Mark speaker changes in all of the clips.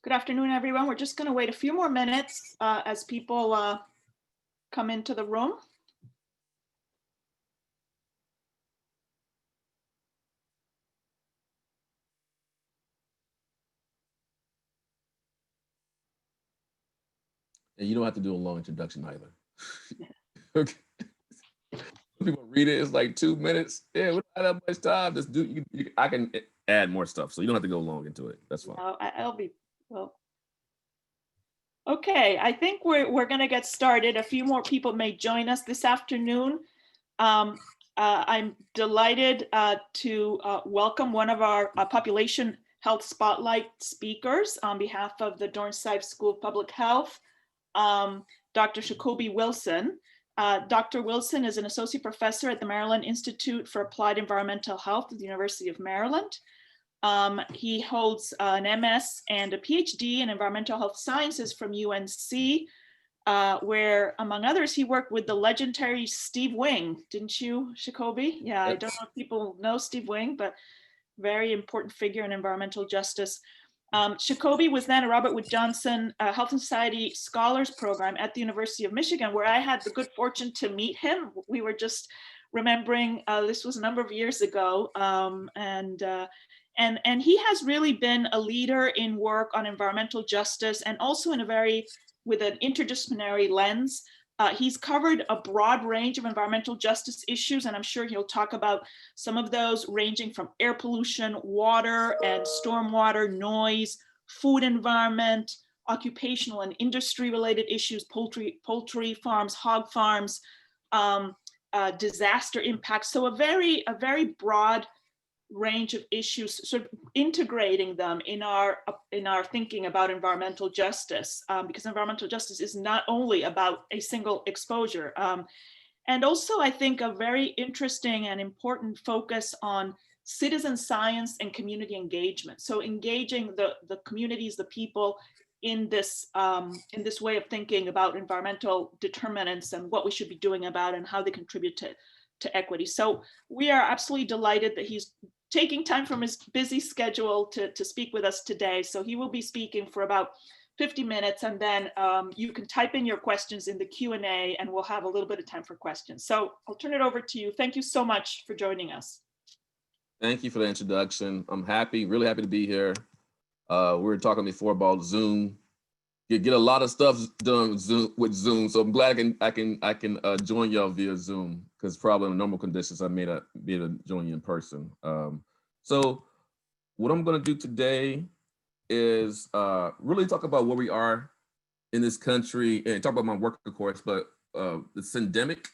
Speaker 1: Good afternoon, everyone. We're just going to wait a few more minutes as people come into the room.
Speaker 2: And you don't have to do a long introduction either. Okay. People read it, it's like 2 minutes. Yeah, we don't have that much time. Just do. I can add more stuff, so you don't have to go long into it. That's fine.
Speaker 1: No, I'll be well. Okay, I think we're going to get started. A few more people may join us this afternoon. I'm delighted to welcome one of our population health spotlight speakers on behalf of the Dornsife School of Public Health, Dr. Sacoby Wilson. Dr. Wilson is an associate professor at the Maryland Institute for Applied Environmental Health at the University of Maryland. He holds an MS and a PhD in environmental health sciences from UNC, where, among others, he worked with the legendary Steve Wing. Didn't you, Sacoby? Yeah, I don't know if people know Steve Wing, but very important figure in environmental justice. Sacoby was then a Robert Wood Johnson Health and Society Scholars Program at the University of Michigan, where I had the good fortune to meet him. We were just remembering, this was a number of years ago, and he has really been a leader in work on environmental justice and also with an interdisciplinary lens. He's covered a broad range of environmental justice issues, and I'm sure he'll talk about some of those, ranging from air pollution, water and stormwater, noise, food environment, occupational and industry related issues, poultry farms, hog farms, disaster impacts. So a very broad range of issues, sort of integrating them in our thinking about environmental justice, because environmental justice is not only about a single exposure. And also, I think, a very interesting and important focus on citizen science and community engagement. So engaging the communities, the people in this way of thinking about environmental determinants and what we should be doing about it and how they contribute to equity. So we are absolutely delighted that he's taking time from his busy schedule to speak with us today. So he will be speaking for about 50 minutes, and then you can type in your questions in the Q&A and we'll have a little bit of time for questions. So I'll turn it over to you. Thank you so much for joining us.
Speaker 2: Thank you for the introduction. I'm really happy to be here. We were talking before about Zoom. You get a lot of stuff done with Zoom, so I'm glad I can join y'all via Zoom, because probably in normal conditions I may not be able to join you in person. So what I'm going to do today is really talk about where we are in this country and talk about my work, of course, but the syndemic.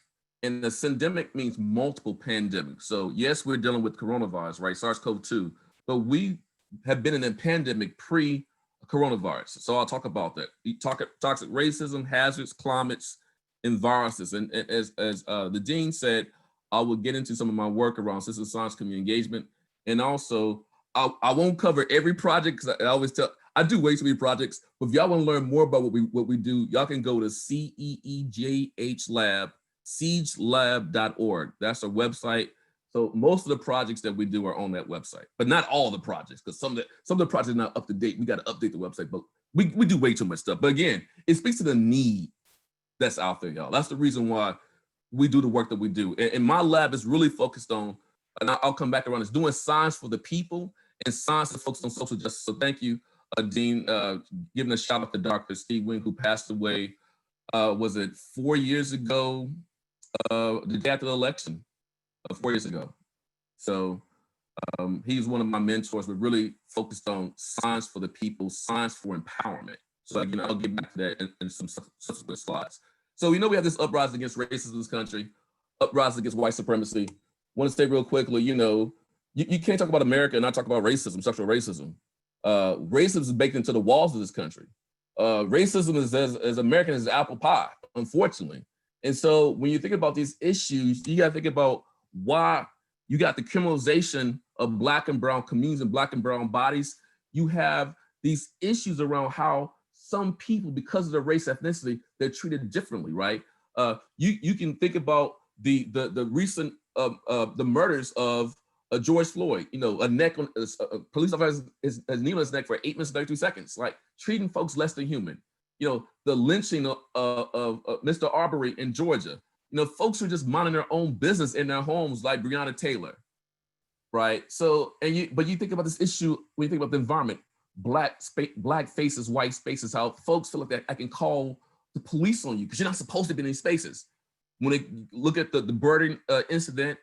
Speaker 2: And the syndemic means multiple pandemics. So yes, we're dealing with coronavirus, right? SARS-CoV-2, but we have been in a pandemic pre-coronavirus. So I'll talk about that. Toxic racism, hazards, climates, and viruses. And as the dean said, I will get into some of my work around citizen science, community engagement. And also, I won't cover every project, because I always tell, I do way too many projects, but if y'all want to learn more about what we do, y'all can go to CEEJH Lab, siegelab.org. That's our website. So most of the projects that we do are on that website, but not all the projects, because some of the projects are not up to date. We got to update the website, but we do way too much stuff. But again, it speaks to the need that's out there, y'all. That's the reason why we do the work that we do. And my lab is really focused on, and I'll come back around, it's doing science for the people and science that focused on social justice. So thank you, Dean, giving a shout out to Dr. Steve Wing, who passed away, was it 4 years ago, the day after the election, 4 years ago. So he's one of my mentors, but really focused on science for the people, science for empowerment. So again, I'll get back to that in some subsequent slides. So we know we have this uprising against racism in this country, uprising against white supremacy. Want to say real quickly, you can't talk about America and not talk about racism, structural racism. Racism is baked into the walls of this country. Racism is as American as apple pie, unfortunately. And so when you think about these issues, you got to think about why you got the criminalization of Black and brown communities and Black and brown bodies. You have these issues around how some people, because of their race, ethnicity, they're treated differently, right? You can think about the recent the murders of George Floyd, a neck on a police officer is kneeling on his neck for 8 minutes and 32 seconds, like treating folks less than human. The lynching of Mr. Arbery in Georgia. Folks who are just minding their own business in their homes, like Breonna Taylor, right? So, but you think about this issue when you think about the environment, black faces, white spaces, how folks feel like I can call the police on you because you're not supposed to be in these spaces. When they look at the Burden incident,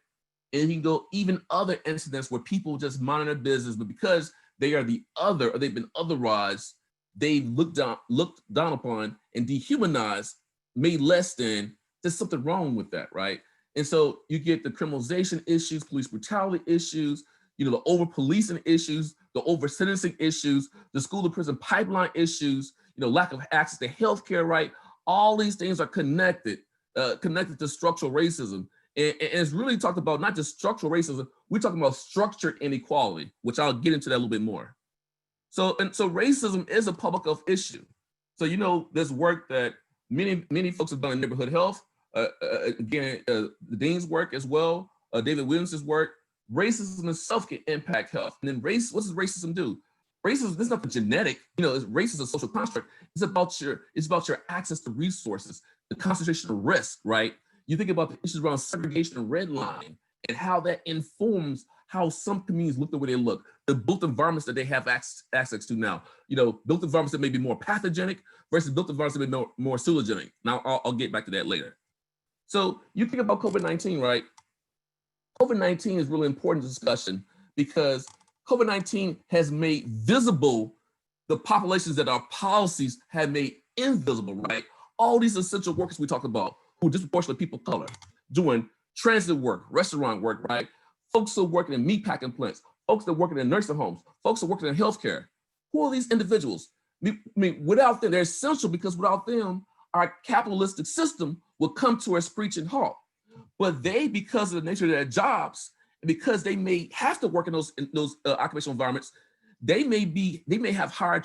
Speaker 2: and you can go even other incidents where people just mind their business, but because they are the other or they've been otherized, they looked down upon and dehumanized, made less than. There's something wrong with that, right? And so you get the criminalization issues, police brutality issues, the over-policing issues, the over-sentencing issues, the school to prison pipeline issues, lack of access to healthcare, right? All these things are connected to structural racism. And it's really talked about not just structural racism, we're talking about structured inequality, which I'll get into that a little bit more. So racism is a public health issue. So there's work that many folks have done in neighborhood health. Again, the Dean's work as well, David Williams's work. Racism itself can impact health. And then what does racism do? Racism, this is not the genetic, race is a social construct. It's about your access to resources, the concentration of risk, right? You think about the issues around segregation and redlining and how that informs how some communities look the way they look, the built environments that they have access to now. Built environments that may be more pathogenic versus built environments that may be more pseudogenic. Now, I'll get back to that later. So you think about COVID-19, right? COVID-19 is really important discussion because COVID-19 has made visible the populations that our policies have made invisible, right? All these essential workers we talk about, who are disproportionately people of color, doing transit work, restaurant work, right? Folks who are working in meatpacking plants, folks that are working in nursing homes, folks who are working in healthcare. Who are these individuals? I mean, without them, they're essential because without them, our capitalistic system will come to a screeching halt. But they, because of the nature of their jobs, and because they may have to work in those occupational environments, they may have higher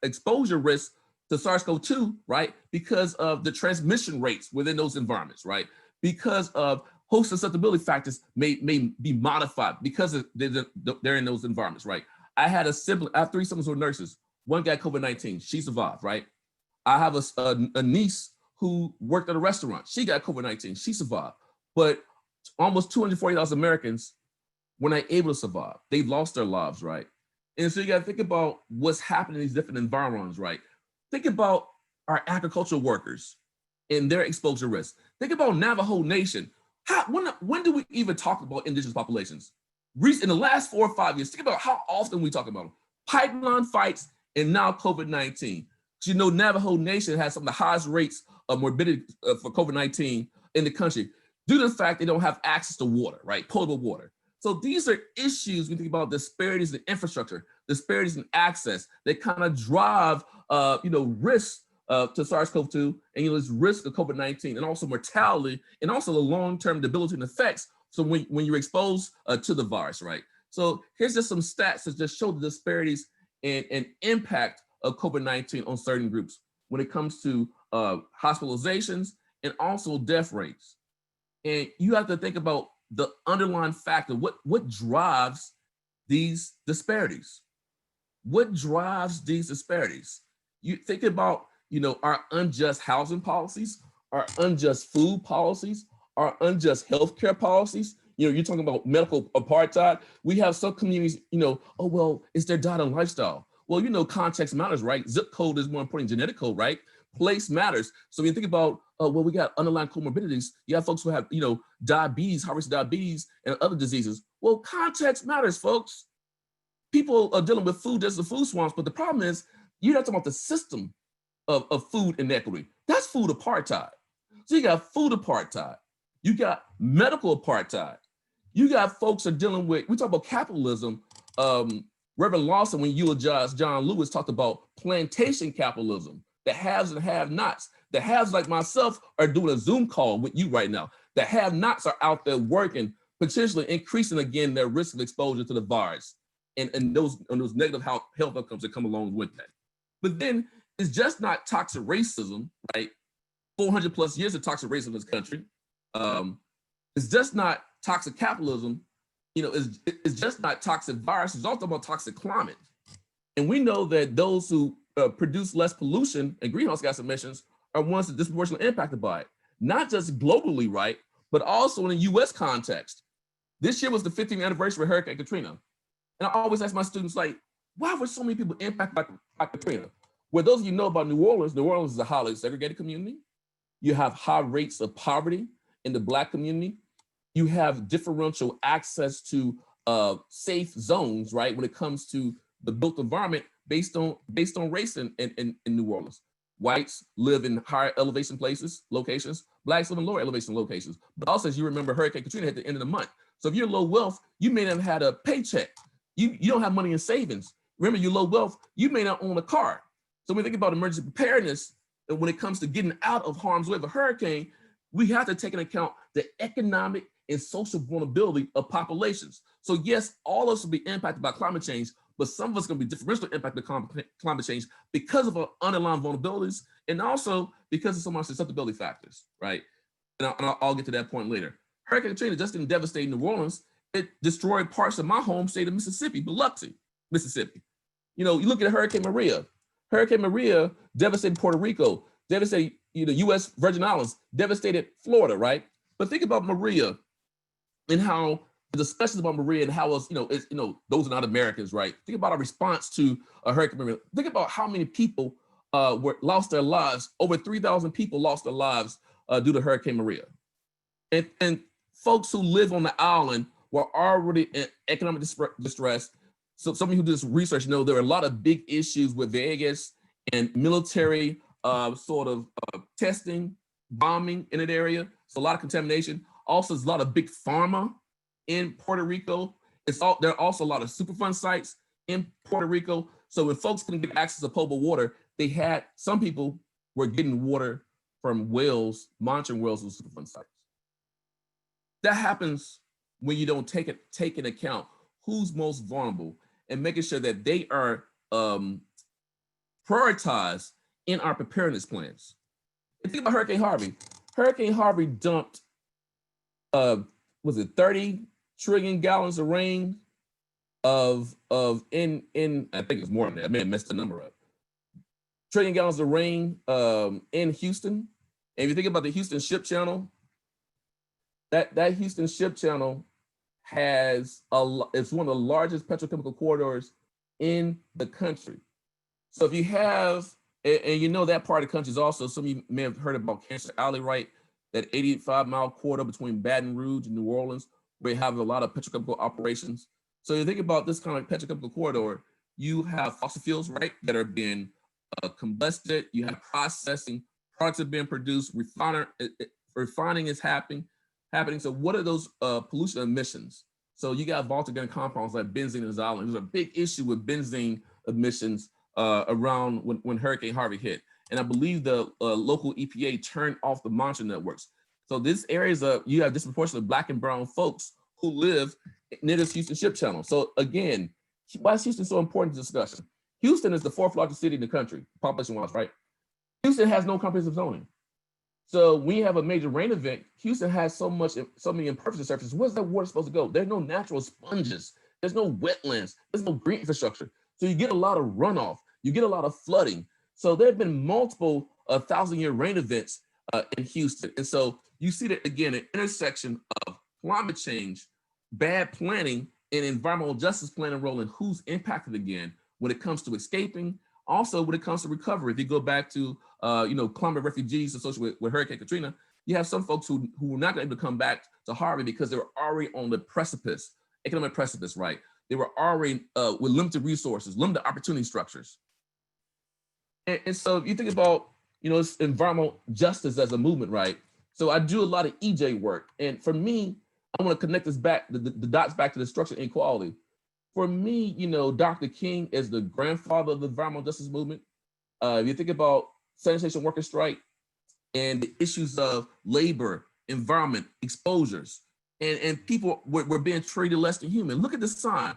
Speaker 2: exposure risk to SARS-CoV-2, right? Because of the transmission rates within those environments, right? Because of host susceptibility factors may be modified because they're in those environments, right? I have 3 siblings who are nurses. One got COVID-19, she survived, right? I have a niece who worked at a restaurant. She got COVID-19, she survived. But almost 240,000 Americans were not able to survive. They lost their lives, right? And so you gotta think about what's happening in these different environments, right? Think about our agricultural workers and their exposure risk. Think about Navajo Nation. When do we even talk about indigenous populations? In the last 4 or 5 years, think about how often we talk about them. Pipeline fights and now COVID-19. Navajo Nation has some of the highest rates of morbidity for COVID-19 in the country due to the fact they don't have access to water, right? Potable water. So these are issues when you think about disparities in infrastructure, disparities in access that kind of drive, risk to SARS-CoV-2 and this risk of COVID-19 and also mortality and also the long-term debilitating effects. So when you're exposed to the virus, right? So here's just some stats that just show the disparities and impact of COVID-19 on certain groups when it comes to hospitalizations and also death rates. And you have to think about the underlying factor, what drives these disparities? What drives these disparities? You think about, our unjust housing policies, our unjust food policies, our unjust healthcare policies. You're talking about medical apartheid. We have some communities, oh, well, it's their diet and lifestyle. Well, context matters, right? Zip code is more important than genetic code, right? Place matters. So when you think about, we got underlying comorbidities. You have folks who have, diabetes, high risk diabetes, and other diseases. Well, context matters, folks. People are dealing with food, there's the food swamps, but the problem is, you're not talking about the system of food inequity. That's food apartheid. So you got food apartheid. You got medical apartheid. You got folks are dealing with, we talk about capitalism. Reverend Lawson, when you eulogized John Lewis, talked about plantation capitalism, the haves and have-nots. The haves like myself are doing a Zoom call with you right now. The have-nots are out there working, potentially increasing again their risk of exposure to the virus and those negative health outcomes that come along with that. But then it's just not toxic racism, right? 400 plus years of toxic racism in this country. It's just not toxic capitalism. it's just not toxic virus, it's also about toxic climate. And we know that those who produce less pollution and greenhouse gas emissions are ones that disproportionately impacted by it. Not just globally, right, but also in a US context. This year was the 15th anniversary of Hurricane Katrina. And I always ask my students, like, why were so many people impacted by Katrina? Well, those of you know about New Orleans is a highly segregated community. You have high rates of poverty in the Black community. You have differential access to safe zones, right, when it comes to the built environment based on race in New Orleans. Whites live in higher elevation locations. Blacks live in lower elevation locations. But also, as you remember, Hurricane Katrina hit the end of the month. So if you're low wealth, you may not have had a paycheck. You don't have money in savings. Remember, you're low wealth, you may not own a car. So when we think about emergency preparedness, and when it comes to getting out of harm's way of a hurricane, we have to take into account the economic and social vulnerability of populations. So yes, all of us will be impacted by climate change, but some of us are going to be differentially impacted by climate change because of our underlying vulnerabilities and also because of some of our susceptibility factors, right? And I'll get to that point later. Hurricane Katrina just didn't devastate New Orleans. It destroyed parts of my home state of Mississippi, Biloxi, Mississippi. You look at Hurricane Maria. Hurricane Maria devastated Puerto Rico, devastated U.S. Virgin Islands, devastated Florida, right? But think about Maria and how the discussions about Maria and how those are not Americans, right? Think about our response to a Hurricane Maria. Think about how many people lost their lives. Over 3,000 people lost their lives due to Hurricane Maria. And folks who live on the island were already in economic distress. So some of you who do this research know there are a lot of big issues with Vegas and military testing, bombing in that area. So a lot of contamination. Also, there's a lot of big pharma in Puerto Rico. There are also a lot of Superfund sites in Puerto Rico. So when folks couldn't get access to potable water, some people were getting water from wells, monitoring wells with Superfund sites. That happens when you don't take into account who's most vulnerable and making sure that they are prioritized in our preparedness plans. And think about Hurricane Harvey. Hurricane Harvey dumped, 30 trillion gallons of rain I think it's more than that. I may have messed the number up. Trillion gallons of rain in Houston. And if you think about the Houston Ship Channel, that Houston Ship Channel it's one of the largest petrochemical corridors in the country. So if you have, and that part of the country is also, some of you may have heard about Cancer Alley, right? That 85-mile corridor between Baton Rouge and New Orleans, where you have a lot of petrochemical operations. So you think about this kind of petrochemical corridor, you have fossil fuels, right, that are being combusted, you have processing, products are being produced, refining is happening. So what are those pollution emissions? So you got volatile organic compounds like benzene and xylene. There's a big issue with benzene emissions around when Hurricane Harvey hit. And I believe the local EPA turned off the monitoring networks. So this areas you have disproportionately Black and brown folks who live near this Houston Ship Channel. So again, why is Houston so important to discussion? Houston is the 4th largest city in the country, population-wise, right? Houston has no comprehensive zoning. So when you have a major rain event, Houston has so many impervious surfaces. Where's that water supposed to go? There's no natural sponges. There's no wetlands. There's no green infrastructure. So you get a lot of runoff. You get a lot of flooding. So there have been multiple 1,000-year rain events in Houston. And so you see that, again, an intersection of climate change, bad planning, and environmental justice planning role in who's impacted again when it comes to escaping. Also, when it comes to recovery, if you go back to climate refugees associated with Hurricane Katrina, you have some folks who were not able to come back to Harvey because they were already on the precipice, economic precipice, right? They were already with limited resources, limited opportunity structures. And so if you think about, it's environmental justice as a movement, right? So I do a lot of EJ work. And for me, I want to connect this back, the dots back to the structural inequality. For me, Dr. King is the grandfather of the environmental justice movement. If you think about sanitation worker strike and the issues of labor, environment, exposures, and people were being treated less than human. Look at the sign.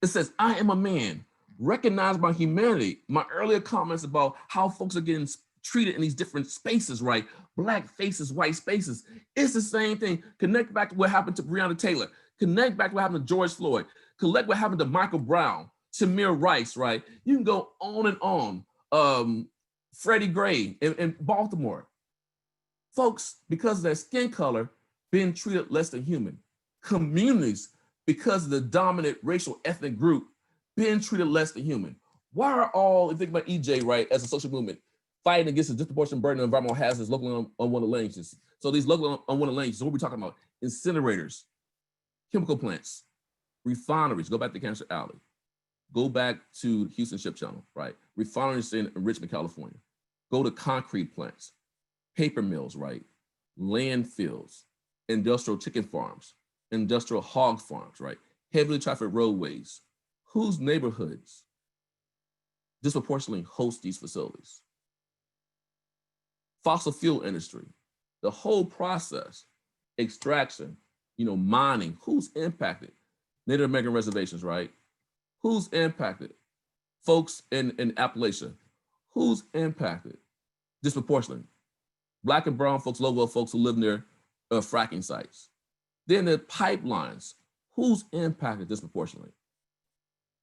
Speaker 2: It says, "I am a man, recognized by humanity." My earlier comments about how folks are getting treated in these different spaces, right? Black faces, white spaces. It's the same thing. Connect back to what happened to Breonna Taylor. Connect back to what happened to George Floyd. Connect what happened to Michael Brown, Tamir Rice, right? You can go on and on. Freddie Gray in Baltimore. Folks, because of their skin color, being treated less than human. Communities, because of the dominant racial ethnic group, being treated less than human. Why are all, if you think about EJ, right, as a social movement, fighting against the disproportionate burden of environmental hazards locally unwanted land uses? So these local unwanted land uses, what are we talking about? Incinerators, chemical plants, refineries, go back to Cancer Alley, go back to Houston Ship Channel, right? Refineries in Richmond, California, go to concrete plants, paper mills, right? Landfills, industrial chicken farms, industrial hog farms, right? Heavily trafficked roadways. Whose neighborhoods disproportionately host these facilities? Fossil fuel industry, the whole process, extraction, mining, who's impacted? Native American reservations, right? Who's impacted? Folks in Appalachia, who's impacted disproportionately? Black and brown folks, low-wealth folks who live near fracking sites. Then the pipelines, who's impacted disproportionately?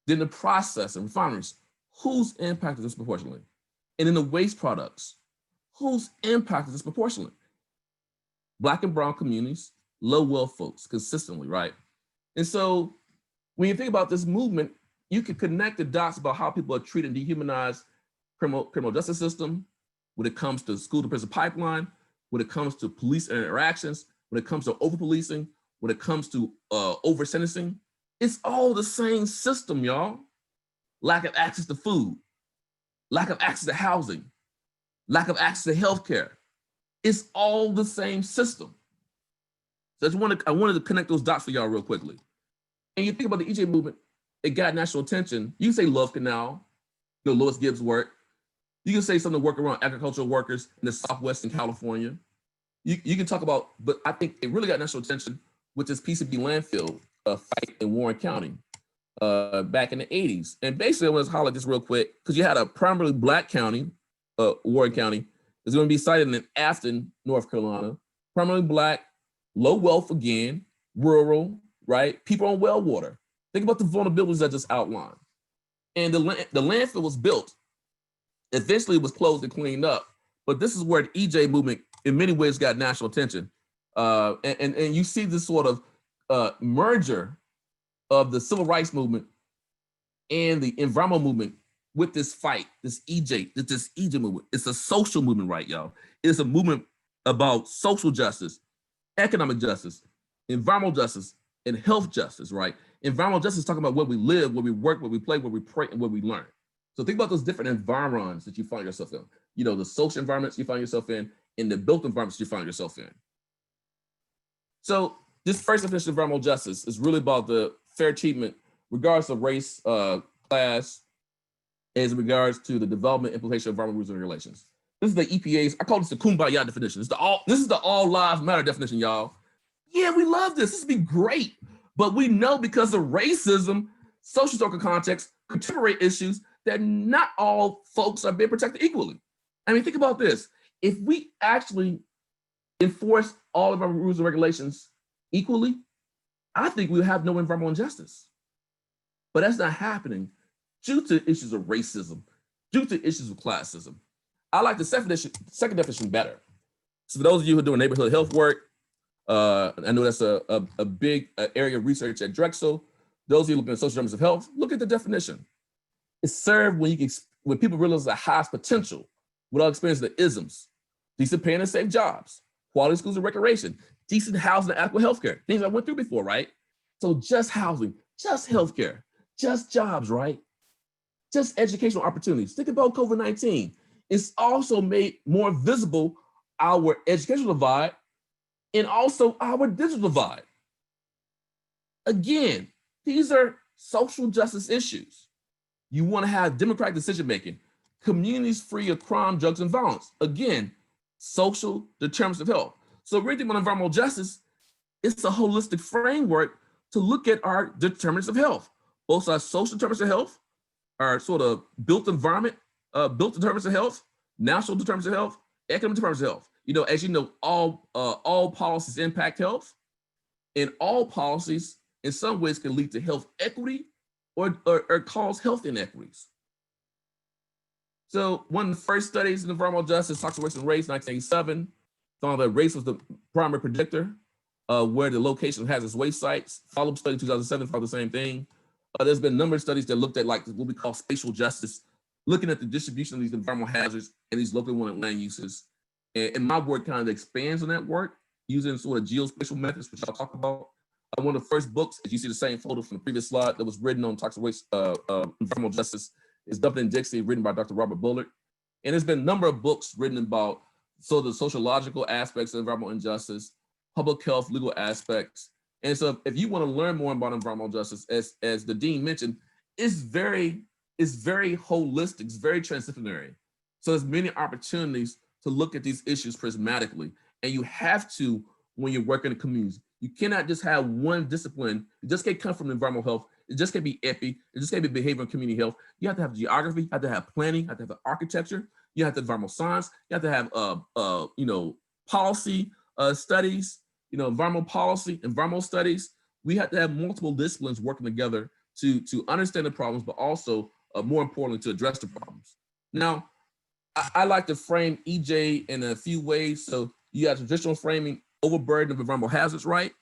Speaker 2: Then the process and refineries, who's impacted disproportionately? And then the waste products, who's impacted disproportionately? Black and brown communities, low-wealth folks, consistently, right? And so when you think about this movement, you can connect the dots about how people are treated and dehumanized criminal justice system, when it comes to school to prison pipeline, when it comes to police interactions, when it comes to over-policing, when it comes to over-sentencing. It's all the same system, y'all. Lack of access to food, lack of access to housing, lack of access to healthcare. It's all the same system. So I wanted to connect those dots for y'all real quickly. And you think about the EJ movement, it got national attention. You can say Love Canal, Lois Gibbs' work. You can say some of the work around agricultural workers in the Southwest in California. You can talk about, but I think it really got national attention with this PCB landfill fight in Warren County back in the 80s. And basically, I want to highlight this real quick, because you had a primarily Black county, Warren County, is going to be cited in Afton, North Carolina, primarily Black, low wealth again, rural, right? People on well water. Think about the vulnerabilities I just outlined. And the landfill was built. Eventually it was closed and cleaned up, but this is where the EJ movement in many ways got national attention. And you see this sort of merger of the civil rights movement and the environmental movement with this fight, this EJ movement. It's a social movement, right, y'all? It's a movement about social justice, economic justice, environmental justice, and health justice, right? Environmental justice is talking about where we live, where we work, where we play, where we pray, and where we learn. So think about those different environs that you find yourself in. The social environments you find yourself in, and the built environments you find yourself in. So this first definition of environmental justice is really about the fair treatment, regardless of race, class, as regards to the development, implementation of environmental rules and regulations. This is the EPA's, I call this the Kumbaya definition. This is the all lives matter definition, y'all. Yeah, we love this. This would be great. But we know because of racism, social historical context, contemporary issues, that not all folks are being protected equally. I mean, think about this. If we actually enforce all of our rules and regulations equally, I think we'll have no environmental injustice. But that's not happening due to issues of racism, due to issues of classism. I like the second definition better. So for those of you who are doing neighborhood health work, I know that's a big area of research at Drexel. Those of you looking at social determinants of health, look at the definition. It's served when people realize the highest potential without experiencing the isms, decent paying and safe jobs, quality schools and recreation, decent housing and adequate healthcare, things I went through before, right? So just housing, just healthcare, just jobs, right? Just educational opportunities. Think about COVID-19. It's also made more visible our educational divide and also our digital divide. Again, these are social justice issues. You want to have democratic decision-making, communities free of crime, drugs, and violence. Again, social determinants of health. So if we're thinking about environmental justice, it's a holistic framework to look at our determinants of health, both our social determinants of health, our sort of built environment, built determinants of health, national determinants of health, economic determinants of health. As you know, all policies impact health, and all policies in some ways can lead to health equity or cause health inequities. So one of the first studies in environmental justice, toxic waste and race, 1987, found that race was the primary predictor where the location of hazardous waste sites. Follow-up study 2007 found the same thing. There's been a number of studies that looked at like what we call spatial justice, looking at the distribution of these environmental hazards and these locally wanted land uses. And my work kind of expands on that work using sort of geospatial methods, which I'll talk about. One of the first books, as you see the same photo from the previous slide, that was written on toxic waste, environmental justice, is Dumped in Dixie, written by Dr. Robert Bullard. And there's been a number of books written about the sociological aspects of environmental injustice, public health, legal aspects. And so if you want to learn more about environmental justice, as the dean mentioned, it's very holistic, it's very transdisciplinary. So there's many opportunities to look at these issues prismatically. And you have to, when you're working in communities, you cannot just have one discipline. It just can't come from environmental health. It just can't be epi. It just can't be behavioral and community health. You have to have geography, you have to have planning, you have to have architecture, you have to have environmental science, you have to have policy studies, environmental policy, environmental studies. We have to have multiple disciplines working together to understand the problems, but also more importantly, to address the problems. Now, I like to frame EJ in a few ways. So you have traditional framing, overburden of environmental hazards, right?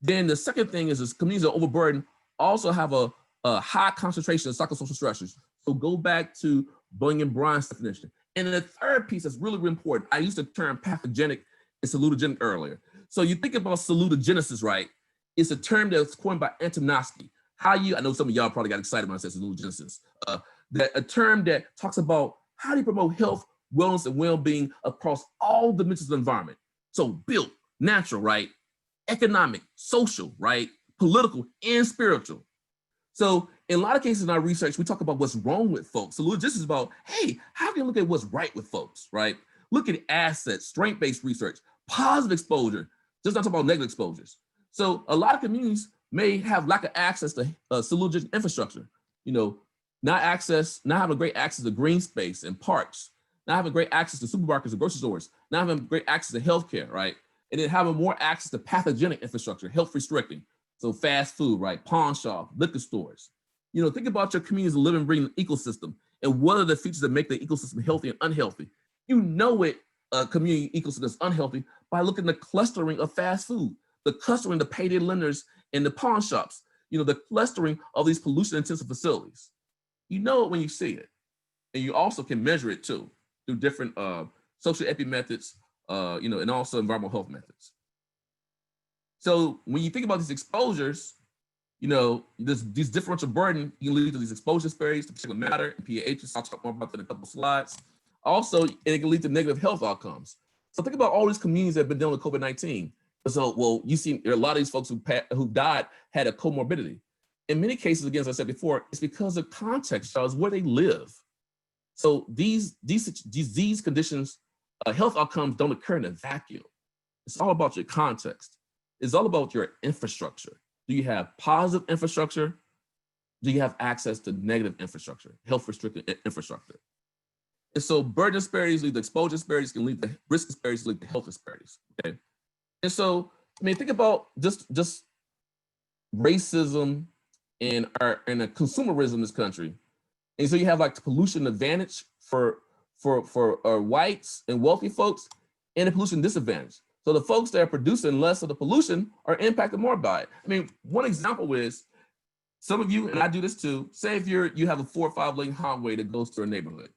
Speaker 2: Then the second thing is communities that are overburdened also have a high concentration of psychosocial stressors. So go back to Boeing and Bryan's definition. And the third piece that's really, really important, I used the term pathogenic and salutogenic earlier. So you think about salutogenesis, right? It's a term that's coined by Antonovsky. I know some of y'all probably got excited when I said salutogenesis. That a term that talks about how do you promote health, wellness, and well-being across all dimensions of the environment. So built, natural, right? Economic, social, right? Political, and spiritual. So in a lot of cases in our research, we talk about what's wrong with folks. So this is about, hey, how can you look at what's right with folks, right? Look at assets, strength-based research, positive exposure, just not talk about negative exposures. So a lot of communities may have lack of access to salutogenic infrastructure, not having great access to green space and parks, not having great access to supermarkets and grocery stores, not having great access to healthcare, right? And then having more access to pathogenic infrastructure, health restricting. So fast food, right? Pawn shop, liquor stores. Think about your community as a living, breathing ecosystem and what are the features that make the ecosystem healthy and unhealthy. A community ecosystem is unhealthy by looking at the clustering of fast food, the clustering of the payday lenders and the pawn shops, the clustering of these pollution-intensive facilities. You know it when you see it. And you also can measure it too through different social epi methods, and also environmental health methods. So when you think about these exposures, these differential burden can lead to these exposure disparities to particulate matter and PAHs. I'll talk more about that in a couple of slides. Also, it can lead to negative health outcomes. So think about all these communities that have been dealing with COVID-19. So, you see a lot of these folks who died had a comorbidity. In many cases, again, as I said before, it's because of context, it's where they live. So these disease conditions, health outcomes don't occur in a vacuum. It's all about your context. It's all about your infrastructure. Do you have positive infrastructure? Do you have access to negative infrastructure, health restricted infrastructure? And so burden disparities lead to exposure disparities, can lead to risk disparities, lead to health disparities, okay? And so, think about just racism and the consumerism in this country. And so you have like the pollution advantage for whites and wealthy folks and the pollution disadvantage. So the folks that are producing less of the pollution are impacted more by it. One example is, some of you, and I do this too, say if you have a 4 or 5 lane highway that goes through a neighborhood.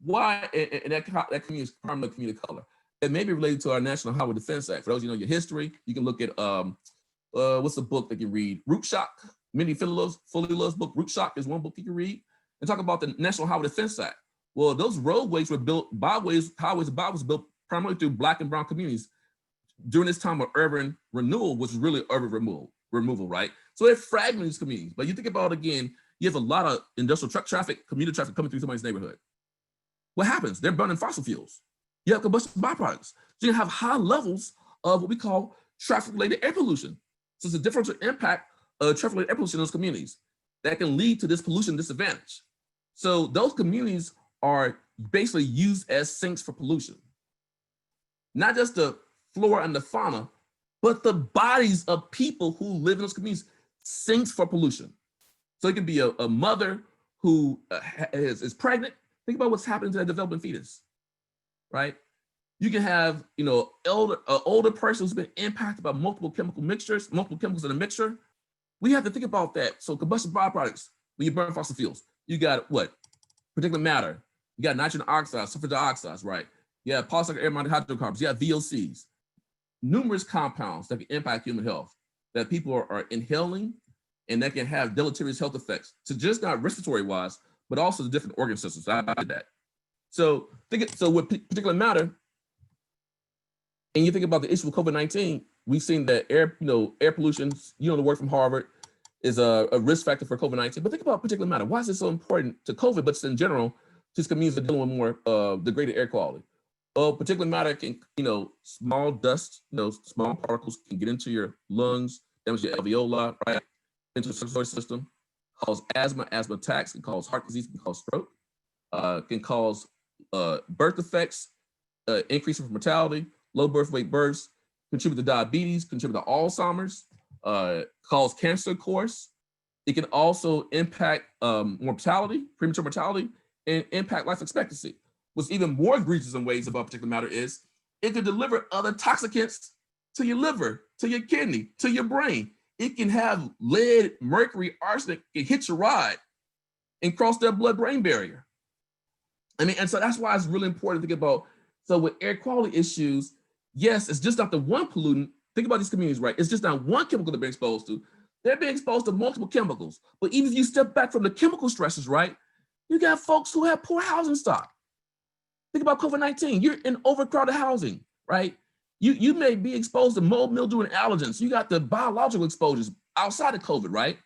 Speaker 2: Why, and that community is primarily community color. It may be related to our National Highway Defense Act. For those your history, you can look at, what's the book that you read? Root Shock, Minnie Fully-Love's book, Root Shock is one book you can read, and talk about the National Highway Defense Act. Well, those roadways were built, highways and byways built primarily through Black and brown communities during this time of urban renewal, which is really urban removal, right? So it fragmented these communities. But you think about, again, you have a lot of industrial truck traffic, commuter traffic coming through somebody's neighborhood. What happens? They're burning fossil fuels. You have combustion byproducts. So you have high levels of what we call traffic-related air pollution. So it's a differential impact of traffic-related air pollution in those communities that can lead to this pollution disadvantage. So those communities are basically used as sinks for pollution. Not just the flora and the fauna, but the bodies of people who live in those communities. sinks for pollution. So it could be a mother who is pregnant. Think about what's happening to that developing fetus, right? You can have, older person who's been impacted by multiple chemical mixtures, multiple chemicals in a mixture. We have to think about that. So combustion byproducts, when you burn fossil fuels, you got what? Particulate matter. You got nitrogen oxides, sulfur dioxides, right? You have polycyclic aromatic hydrocarbons. You have VOCs. Numerous compounds that can impact human health that people are inhaling, and that can have deleterious health effects. So just not respiratory wise, but also the different organ systems. I did that. So with particulate matter, and you think about the issue with COVID-19, we've seen that air pollution, the work from Harvard, is a risk factor for COVID-19. But think about particulate matter. Why is it so important to COVID, but in general, to communities that are dealing with more degraded air quality? Particulate matter can, small dust, small particles can get into your lungs, damage your alveoli, right, into the circulatory system, cause asthma attacks, can cause heart disease, can cause stroke, can cause birth defects, increase in mortality, low birth weight births, contribute to diabetes, contribute to Alzheimer's, cause cancer, of course. It can also impact mortality, premature mortality, and impact life expectancy. What's even more egregious in ways about particulate matter is it can deliver other toxicants to your liver, to your kidney, to your brain. It can have lead, mercury, arsenic, can hit your rod and cross that blood-brain barrier. And so that's why it's really important to think about, so with air quality issues, yes, it's just not the one pollutant. Think about these communities, right? It's just not one chemical they're being exposed to. They're being exposed to multiple chemicals. But even if you step back from the chemical stresses, right, you got folks who have poor housing stock. Think about COVID-19. You're in overcrowded housing, right? You may be exposed to mold, mildew, and allergens. You got the biological exposures outside of COVID, right?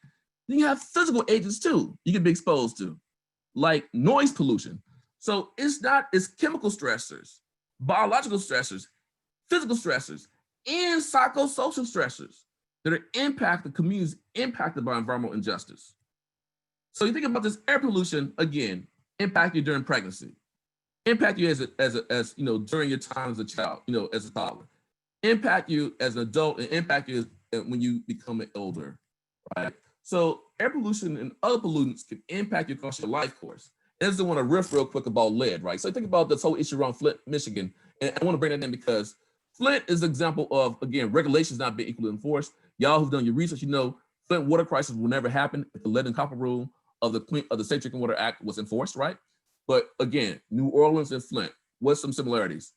Speaker 2: Then you have physical agents too you can be exposed to, like noise pollution. So it's chemical stressors, biological stressors, physical stressors, and psychosocial stressors that are impacting communities impacted by environmental injustice. So you think about this air pollution, again, impact you during pregnancy, impact you as during your time as a child, as a toddler, impact you as an adult, and impact you when you become older, right? So air pollution and other pollutants can impact you across your life course. And I just want to riff real quick about lead, right? So think about this whole issue around Flint, Michigan. And I want to bring that in because Flint is an example of, again, regulations not being equally enforced. Y'all who've done your research, Flint water crisis will never happen if the lead and copper rule of the Safe Drinking Water Act was enforced, right? But again, New Orleans and Flint, what's some similarities?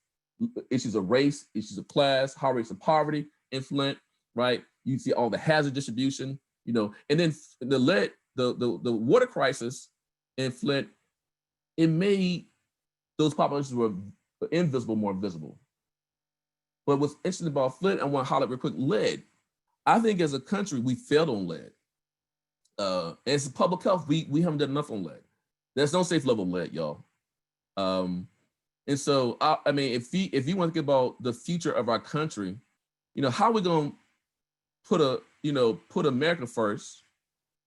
Speaker 2: Issues of race, issues of class, high rates of poverty in Flint, right? You see all the hazard distribution, and then the lead, the water crisis in Flint, it made those populations were invisible more visible. But what's interesting about Flint, I want to highlight real quick, lead. I think as a country, we failed on lead. As public health, we haven't done enough on lead. There's no safe level of lead, y'all. And so, if you want to think about the future of our country, how are we going to put America first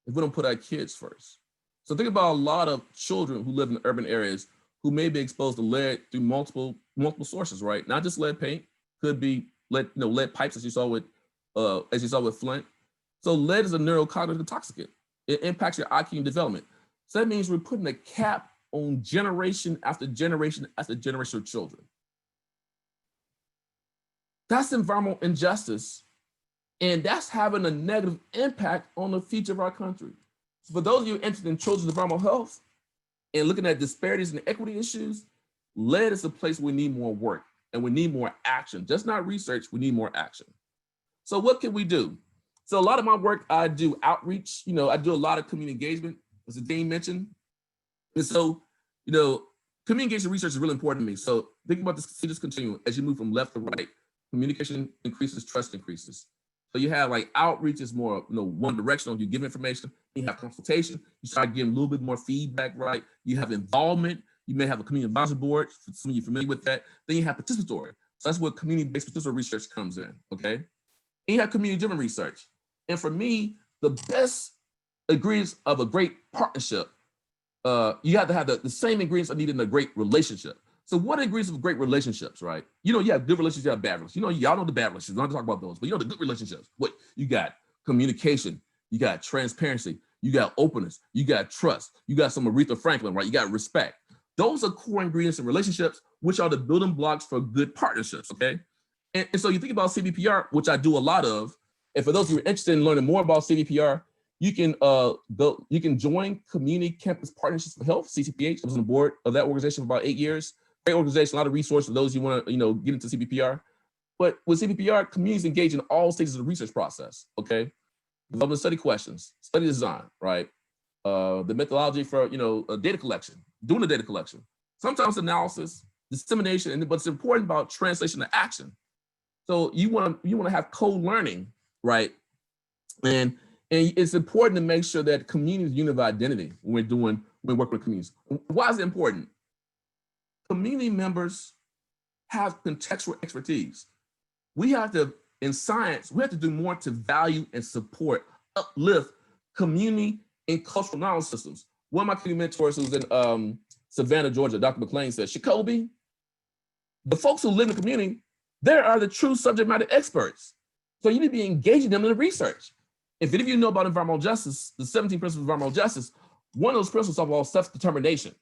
Speaker 2: if we don't put our kids first? So think about a lot of children who live in urban areas who may be exposed to lead through multiple sources, right? Not just lead paint, could be lead pipes, as you saw with Flint. So lead is a neurocognitive intoxicant. It impacts your IQ development. So that means we're putting a cap on generation after generation after generation of children. That's environmental injustice, and that's having a negative impact on the future of our country. So for those of you interested in children's environmental health and looking at disparities and equity issues, lead is a place we need more work and we need more action. Just not research, we need more action. So what can we do? So a lot of my work, I do outreach, I do a lot of community engagement, as Dean mentioned. And so, community engagement research is really important to me. So think about this continuum as you move from left to right. Communication increases, trust increases. So you have like outreach is more, one directional, you give information, you have consultation, you start getting a little bit more feedback, right? You have involvement, you may have a community advisory board, for some of you familiar with that. Then you have participatory. So that's where community-based participatory research comes in, okay? And you have community-driven research. And for me, the best ingredients of a great partnership, you have to have the same ingredients are needed in a great relationship. So what are ingredients of great relationships, right? You have good relationships, you have bad relationships. Y'all know the bad relationships. I don't talk about those, but the good relationships. What you got? Communication, you got transparency, you got openness, you got trust, you got some Aretha Franklin, right? You got respect. Those are core ingredients in relationships, which are the building blocks for good partnerships, okay? And so you think about CBPR, which I do a lot of, and for those who are interested in learning more about CBPR, you can join Community Campus Partnerships for Health, CCPH. I was on the board of that organization for about 8 years. Great organization, a lot of resources for those who want to, get into CBPR. But with CBPR, communities engage in all stages of the research process, okay? Developing study questions, study design, right? The methodology for, data collection, doing the data collection, sometimes analysis, dissemination, but it's important about translation to action. So you want to have co-learning, right? And it's important to make sure that communities unit of identity when we're working with communities. Why is it important? Community members have contextual expertise. We have to, in science, we have to do more to value and support, uplift community and cultural knowledge systems. One of my community mentors who's in Savannah, Georgia, Dr. McLean said, Sacoby, the folks who live in the community, they are the true subject matter experts. So you need to be engaging them in the research. If any of you know about environmental justice, the 17 principles of environmental justice, one of those principles is about self-determination.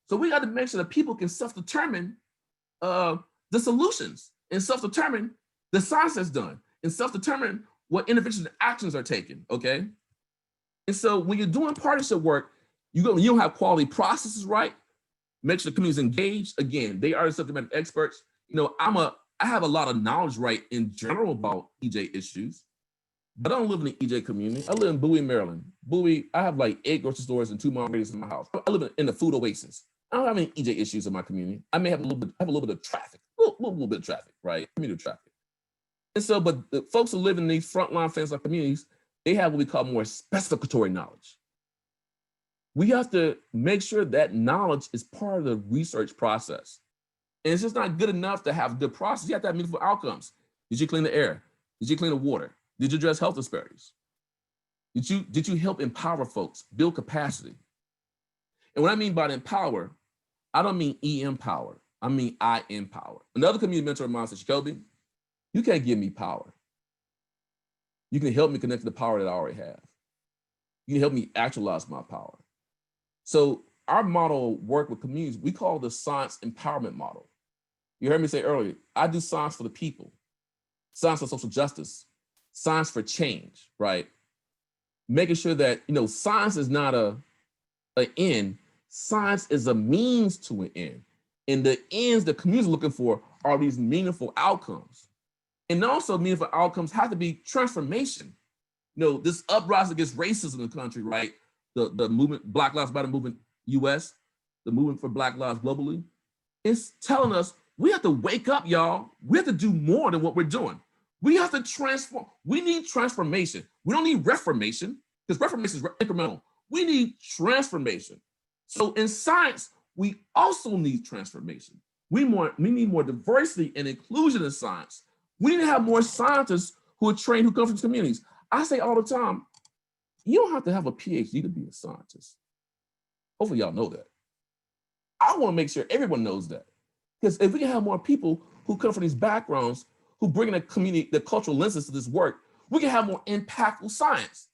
Speaker 2: So we got to make sure that people can self-determine the solutions and self-determine the science that's done and self-determine what interventions and actions are taken, okay? And so when you're doing partnership work, you don't have quality processes right, make sure the community's engaged. Again, they are the subject matter experts. I have a lot of knowledge right in general about EJ issues, but I don't live in the EJ community. I live in Bowie, Maryland. Bowie, I have like 8 grocery stores and 2 mile radius in my house. I live in the food oasis. I don't have any EJ issues in my community. I may have a little bit of traffic, a little bit of traffic, right? Community traffic. And so, but the folks who live in these frontline fence-like communities, they have what we call more specificatory knowledge. We have to make sure that knowledge is part of the research process. And it's just not good enough to have good process. You have to have meaningful outcomes. Did you clean the air? Did you clean the water? Did you address health disparities? Did you help empower folks, build capacity? And what I mean by empower, I don't mean empower. I mean I empower. Another community mentor of mine said, Sacoby, you can't give me power. You can help me connect to the power that I already have. You can help me actualize my power. So our model work with communities, we call the science empowerment model. You heard me say earlier, I do science for the people, science for social justice, science for change, right? Making sure that, science is not an end, science is a means to an end. And the ends the community is looking for are these meaningful outcomes. And also meaningful outcomes have to be transformation. This uprising against racism in the country, right? The movement, Black Lives Matter movement, US, the movement for Black lives globally, it's telling us we have to wake up, y'all. We have to do more than what we're doing. We have to transform. We need transformation. We don't need reformation, because reformation is incremental. We need transformation. So in science, we also need transformation. We need more diversity and inclusion in science. We need to have more scientists who are trained, who come from communities. I say all the time, you don't have to have a PhD to be a scientist. Hopefully y'all know that. I want to make sure everyone knows that. Because if we can have more people who come from these backgrounds, who bring in the community, the cultural lenses to this work, we can have more impactful science.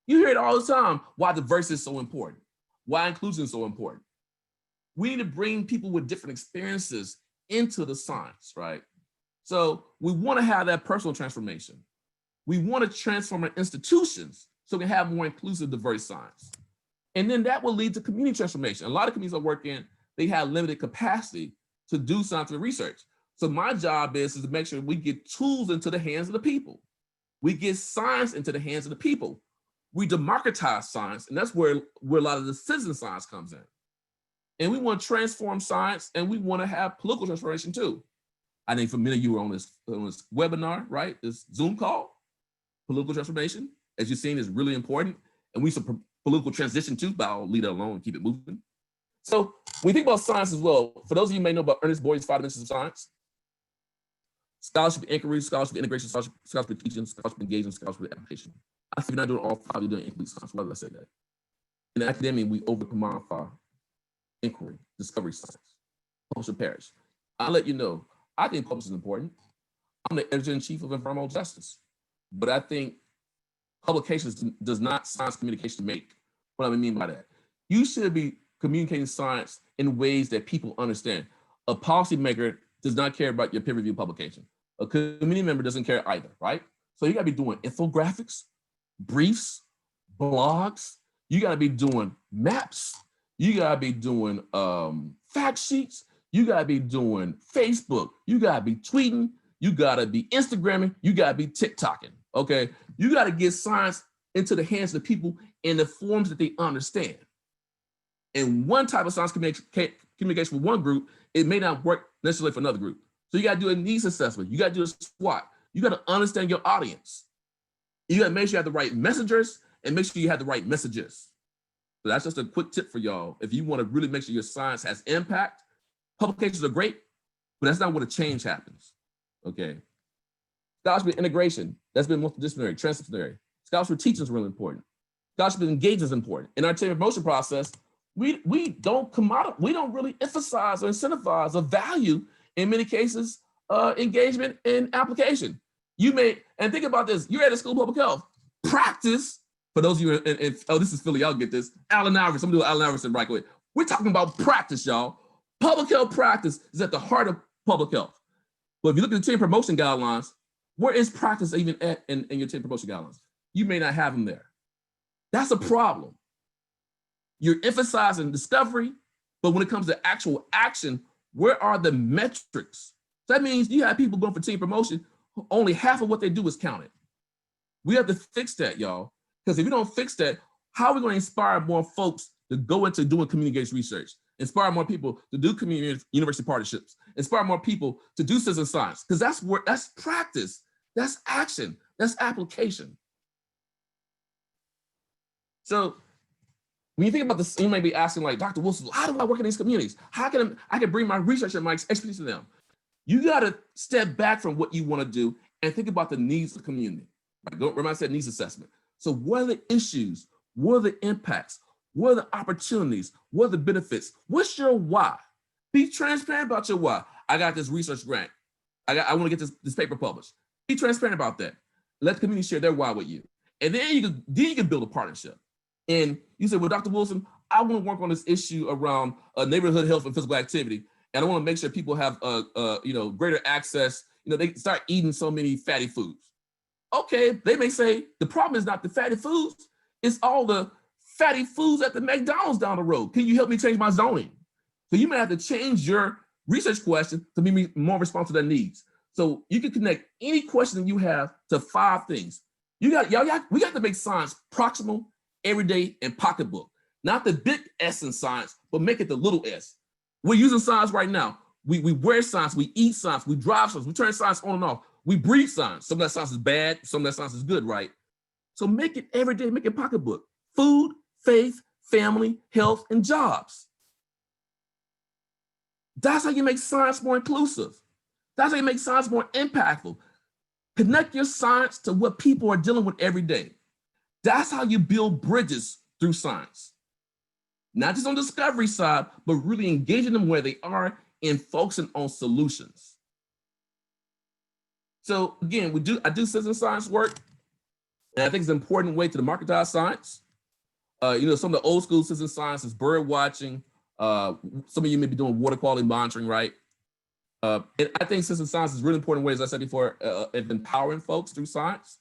Speaker 2: You hear it all the time, why diversity is so important, why inclusion is so important. We need to bring people with different experiences into the science, right? So we want to have that personal transformation. We want to transform our institutions so we can have more inclusive, diverse science. And then that will lead to community transformation. A lot of communities I work in, they have limited capacity to do scientific research. So my job is to make sure we get tools into the hands of the people. We get science into the hands of the people. We democratize science, and that's where a lot of the citizen science comes in. And we want to transform science, and we want to have political transformation too. I think for many of you were on this webinar, right? This Zoom call, political transformation, as you've seen, is really important. And we some political transition too, but I'll leave it alone and keep it moving. So when you think about science as well, for those of you who may know about Ernest Boyd's 5 dimensions of science, scholarship inquiry, scholarship integration, scholarship teaching, scholarship engagement, scholarship application. I think you're not doing all 5, you're doing incomplete science. Why did I say that? In academia, we over-commodify inquiry, discovery science, publish or perish. I'll let you know, I think publishing is important. I'm the editor-in-chief of Environmental Justice, but I think publications does not science communication make. What do I mean by that? You should be communicating science in ways that people understand. A policymaker does not care about your peer-reviewed publication. A community member doesn't care either, right? So you gotta be doing infographics, briefs, blogs. You gotta be doing maps. You gotta be doing fact sheets. You gotta be doing Facebook. You gotta be tweeting. You gotta be Instagramming. You gotta be TikToking, okay? You gotta get science into the hands of the people in the forms that they understand. And one type of science communication for one group, it may not work necessarily for another group. So you gotta do a needs assessment. You gotta do a SWOT. You gotta understand your audience. You gotta make sure you have the right messengers and make sure you have the right messages. So that's just a quick tip for y'all. If you wanna really make sure your science has impact, publications are great, but that's not where the change happens, okay? Scholarship integration, that's been multidisciplinary, transdisciplinary. Scholarship teaching is really important. Scholarship engagement is important. In our tenure promotion process, we don't really emphasize or incentivize or value, in many cases, engagement and application. You may, and think about this, you're at a school of public health, practice, for those of you, oh, this is Philly, y'all get this, Allen Iverson, I'm doing Allen Iverson right away. We're talking about practice, y'all. Public health practice is at the heart of public health. But if you look at the tenure promotion guidelines, where is practice even at in your tenure promotion guidelines? You may not have them there. That's a problem. You're emphasizing discovery, but when it comes to actual action, where are the metrics? So that means you have people going for tenure promotion, only half of what they do is counted. We have to fix that, y'all. Because if we don't fix that, how are we going to inspire more folks to go into doing communication research? Inspire more people to do community university partnerships, inspire more people to do citizen science, because that's practice, that's action, that's application. So when you think about this, you may be asking, like, Dr. Wilson, how do I work in these communities? How can I can bring my research and my expertise to them? You got to step back from what you want to do and think about the needs of the community. Right? Remember I said needs assessment. So what are the issues? What are the impacts? What are the opportunities? What are the benefits? What's your why? Be transparent about your why. I got this research grant. I want to get this paper published. Be transparent about that. Let the community share their why with you. And then you can build a partnership. And you say, well, Dr. Wilson, I want to work on this issue around neighborhood health and physical activity. And I want to make sure people have greater access. They start eating so many fatty foods. Okay, they may say the problem is not the fatty foods, it's all the fatty foods at the McDonald's down the road. Can you help me change my zoning? So you may have to change your research question to be more responsive to their needs. So you can connect any question you have to 5 things. We got to make science proximal, everyday, and pocketbook. Not the big S in science, but make it the little s. We're using science right now. We wear science, we eat science, we drive science, we turn science on and off. We breathe science. Some of that science is bad, some of that science is good, right? So make it everyday, make it pocketbook. Food, faith, family, health, and jobs. That's how you make science more inclusive. That's how you make science more impactful. Connect your science to what people are dealing with every day. That's how you build bridges through science. Not just on the discovery side, but really engaging them where they are and focusing on solutions. So again, I do citizen science work, and I think it's an important way to democratize science. Some of the old school citizen science is bird watching. Some of you may be doing water quality monitoring, right? And I think citizen science is really important way, as I said before, of empowering folks through science.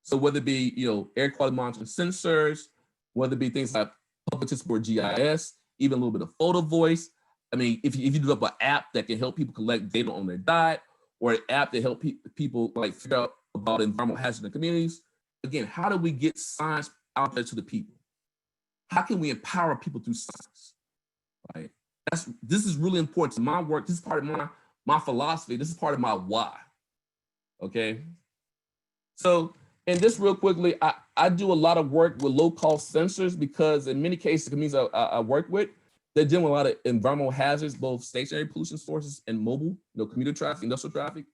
Speaker 2: So whether it be, air quality monitoring sensors, whether it be things like public participatory GIS, even a little bit of photo voice. I mean, if you develop an app that can help people collect data on their diet, or an app that help people like figure out about environmental hazards in the communities. Again, how do we get science out there to the people? How can we empower people through science? Right? This is really important to my work. This is part of my philosophy. This is part of my why. Okay. So, and just real quickly, I do a lot of work with low-cost sensors because in many cases, the communities I work with, they're dealing with a lot of environmental hazards, both stationary pollution sources and mobile, commuter traffic, industrial traffic.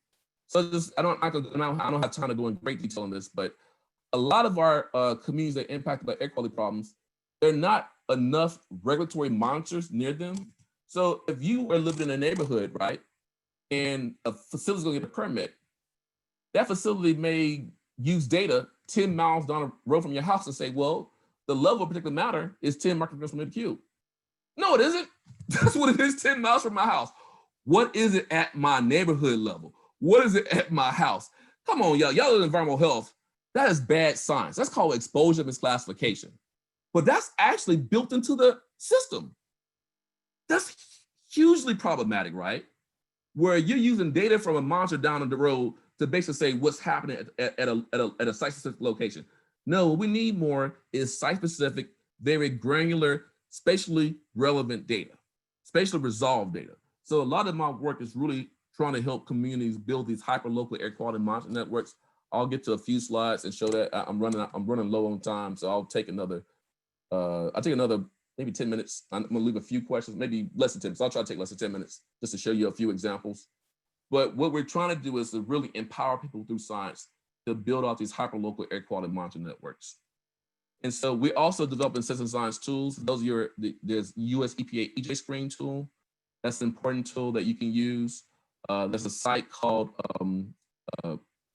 Speaker 2: So I don't have time to go in great detail on this, but a lot of our communities that are impacted by air quality problems, there are not enough regulatory monitors near them. So if you are living in a neighborhood, right, and a facility's gonna get a permit, that facility may use data 10 miles down the road from your house and say, well, the level of particulate matter is 10 micrograms per meter cubed. No, it isn't. That's what it is 10 miles from my house. What is it at my neighborhood level? What is it at my house? Come on, y'all. Y'all in environmental health. That is bad science. That's called exposure misclassification. But that's actually built into the system. That's hugely problematic, right? Where you're using data from a monitor down the road to basically say what's happening at a site-specific location. No, what we need more is site-specific, very granular, spatially relevant data, spatially resolved data. So a lot of my work is really trying to help communities build these hyper-local air quality monitoring networks. I'll get to a few slides and show that I'm running low on time, so I'll take another maybe 10 minutes. I'm gonna leave a few questions, maybe less than 10 minutes. I'll try to take less than 10 minutes just to show you a few examples. But what we're trying to do is to really empower people through science to build out these hyperlocal air quality monitoring networks. And so we also developing citizen science tools. Those are there's US EPA EJ Screen tool. That's an important tool that you can use. There's a site called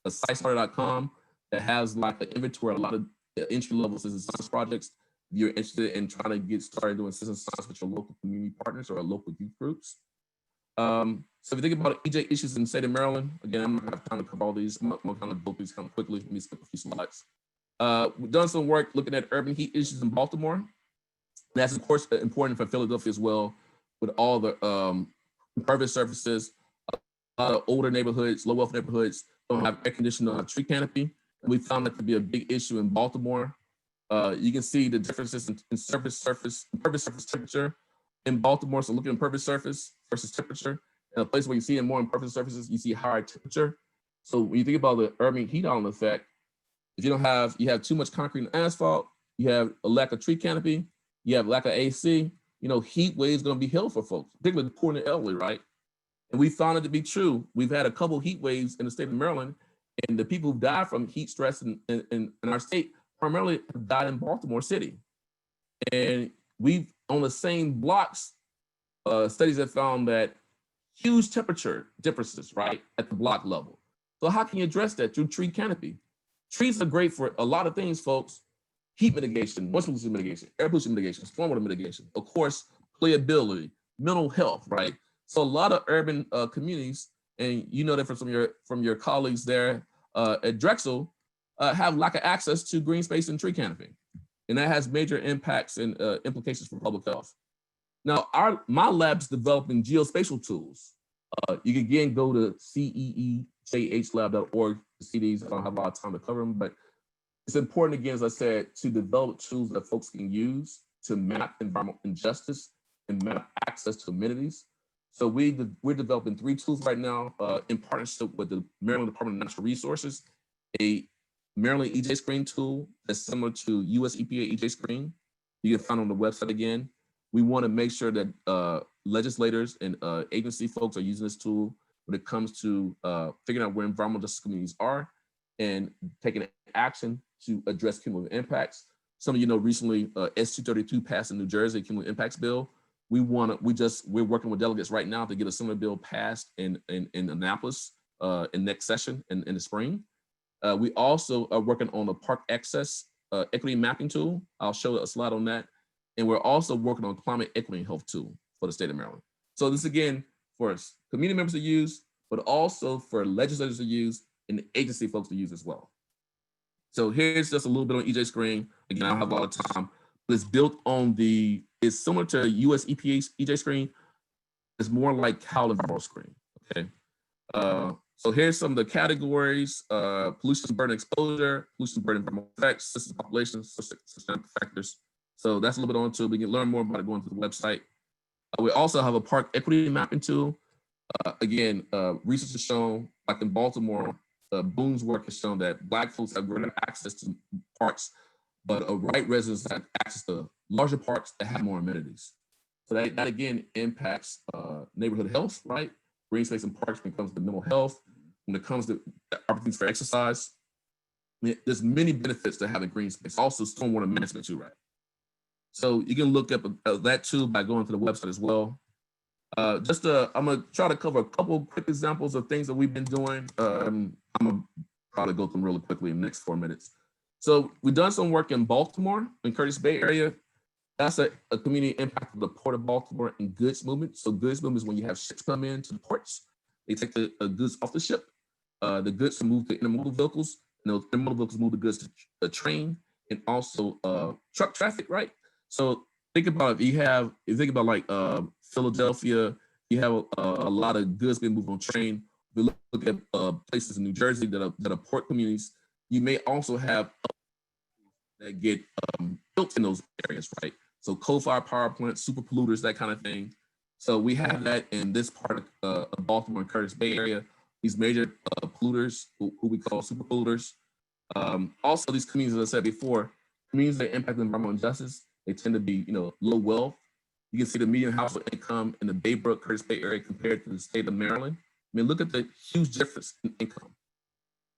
Speaker 2: sitestarter.com that has like an inventory, a lot of entry-level citizen science projects. If you're interested in trying to get started doing citizen science with your local community partners or local youth groups. So if you think about EJ issues in the state of Maryland, again, I'm not gonna have time to cover all these. I'm gonna kind of go through these kind of quickly. Let me skip a few slides. We've done some work looking at urban heat issues in Baltimore. That's of course important for Philadelphia as well, with all the impervious surfaces. A lot of older neighborhoods, low wealth neighborhoods don't have air conditioning on a tree canopy. And we found that to be a big issue in Baltimore. You can see the differences in impervious surface temperature in Baltimore. So look at impervious surface versus temperature. In a place where you see more impervious surfaces, you see higher temperature. So when you think about the urban heat island effect, if you have too much concrete and asphalt, you have a lack of tree canopy, you have lack of AC, heat waves going to be hell for folks, particularly the poor and the elderly, right? And we found it to be true. We've had a couple heat waves in the state of Maryland, and the people who died from heat stress in our state primarily died in Baltimore City. And we've, on the same blocks, studies have found that huge temperature differences, right, at the block level. So how can you address that? Through tree canopy. Trees are great for a lot of things, folks. Heat mitigation, moisture pollution mitigation, air pollution mitigation, stormwater mitigation, of course, playability, mental health, right? So a lot of urban communities, and you know that from your colleagues there at Drexel, have lack of access to green space and tree canopy. And that has major impacts and implications for public health. Now, my lab's developing geospatial tools. You can again go to ceejhlab.org to see these. I don't have a lot of time to cover them, but it's important, again, as I said, to develop tools that folks can use to map environmental injustice and map access to amenities. So we're developing 3 tools right now in partnership with the Maryland Department of Natural Resources, a Maryland EJ Screen tool that's similar to US EPA EJ Screen. You can find on the website again. We want to make sure that legislators and agency folks are using this tool when it comes to figuring out where environmental justice communities are and taking action to address cumulative impacts. Some of you know recently S232 passed in New Jersey, cumulative impacts bill. We're working with delegates right now to get a similar bill passed in Annapolis in next session in the spring. We also are working on the park access equity mapping tool. I'll show a slide on that. And we're also working on climate equity and health tool for the state of Maryland. So this again, for community members to use, but also for legislators to use and the agency folks to use as well. So here's just a little bit on EJ Screen. Again, I don't have a lot of time, but it's built on it's similar to US EPA's EJ Screen. It's more like Howland Environmental Screen, okay? So here's some of the categories: pollution, burden, exposure, pollution, burden, environmental effects, system populations, systemic factors. So that's a little bit on to. We can learn more about it going to the website. We also have a park equity mapping tool. Again, research has shown, like in Baltimore, Boone's work has shown that Black folks have greater access to parks, but white residents have access to larger parks that have more amenities. So that again impacts neighborhood health, right? Green space and parks when it comes to mental health, when it comes to opportunities for exercise. There's many benefits to having green space. Also stormwater management too, right? So you can look up that too by going to the website as well. I'm gonna try to cover a couple quick examples of things that we've been doing. I'm gonna probably go through them really quickly in the next 4 minutes. So we've done some work in Baltimore, in Curtis Bay area. That's a community impact of the Port of Baltimore and goods movement. So goods movement is when you have ships come into the ports, they take the goods off the ship. The goods are moved to intermodal vehicles, and those intermodal vehicles move the goods to the train and also truck traffic, right? So think about if you think about like Philadelphia, you have a lot of goods being moved on train. If you look at places in New Jersey that are port communities, you may also have that get built in those areas, right? So coal-fired power plants, super polluters, that kind of thing. So we have that in this part of Baltimore and Curtis Bay area. These major polluters, who we call super polluters. Also, these communities, as I said before, communities that impact environmental injustice, they tend to be, low wealth. You can see the median household income in the Baybrook, Curtis Bay area compared to the state of Maryland. I mean, look at the huge difference in income.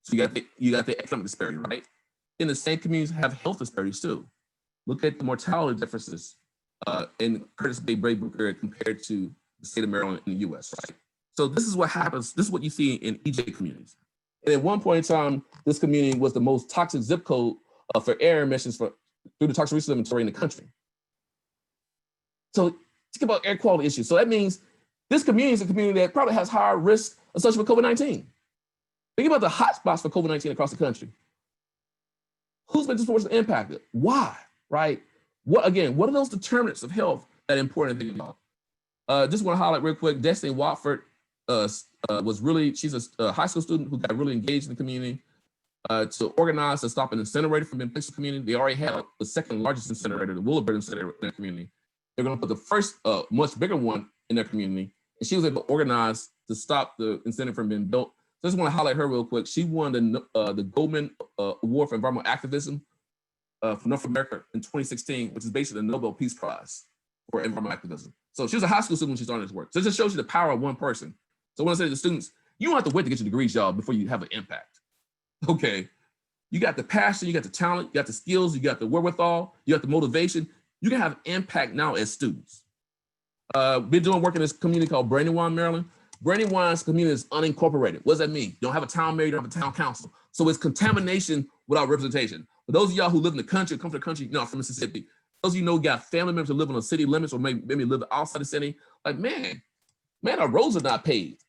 Speaker 2: So you got the economic disparity, right? In the same communities have health disparities too. Look at the mortality differences in Curtis Bay, Baybrook area compared to the state of Maryland in the U.S., right? So this is what happens. This is what you see in EJ communities. And at one point in time, this community was the most toxic zip code for air emissions through the toxic resource inventory in the country. So think about air quality issues. So that means this community is a community that probably has higher risk associated with COVID-19. Think about the hotspots for COVID-19 across the country. Who's been disproportionately impacted? Why, right? What are those determinants of health that are important to think about? Just want to highlight real quick, Destiny Watford she's a high school student who got really engaged in the community to organize to stop an incinerator from being placed in the community. They already had the second largest incinerator, the Willowbird incinerator in their community. They're going to put the first, much bigger one in their community. And she was able to organize to stop the incinerator from being built. So I just want to highlight her real quick. She won the Goldman Award for Environmental Activism for North America in 2016, which is basically the Nobel Peace Prize for environmental activism. So she was a high school student when she started this work. So it just shows you the power of one person. So when I say to the students, you don't have to wait to get your degrees, y'all, before you have an impact. Okay. You got the passion, you got the talent, you got the skills, you got the wherewithal, you got the motivation. You can have impact now as students. Been doing work in this community called Brandywine, Maryland. Brandywine's community is unincorporated. What does that mean? You don't have a town mayor, you don't have a town council. So it's contamination without representation. For those of y'all who live in the country, come to the country, from Mississippi, those of you got family members who live on the city limits or maybe live outside the city, like, man, our roads are not paved.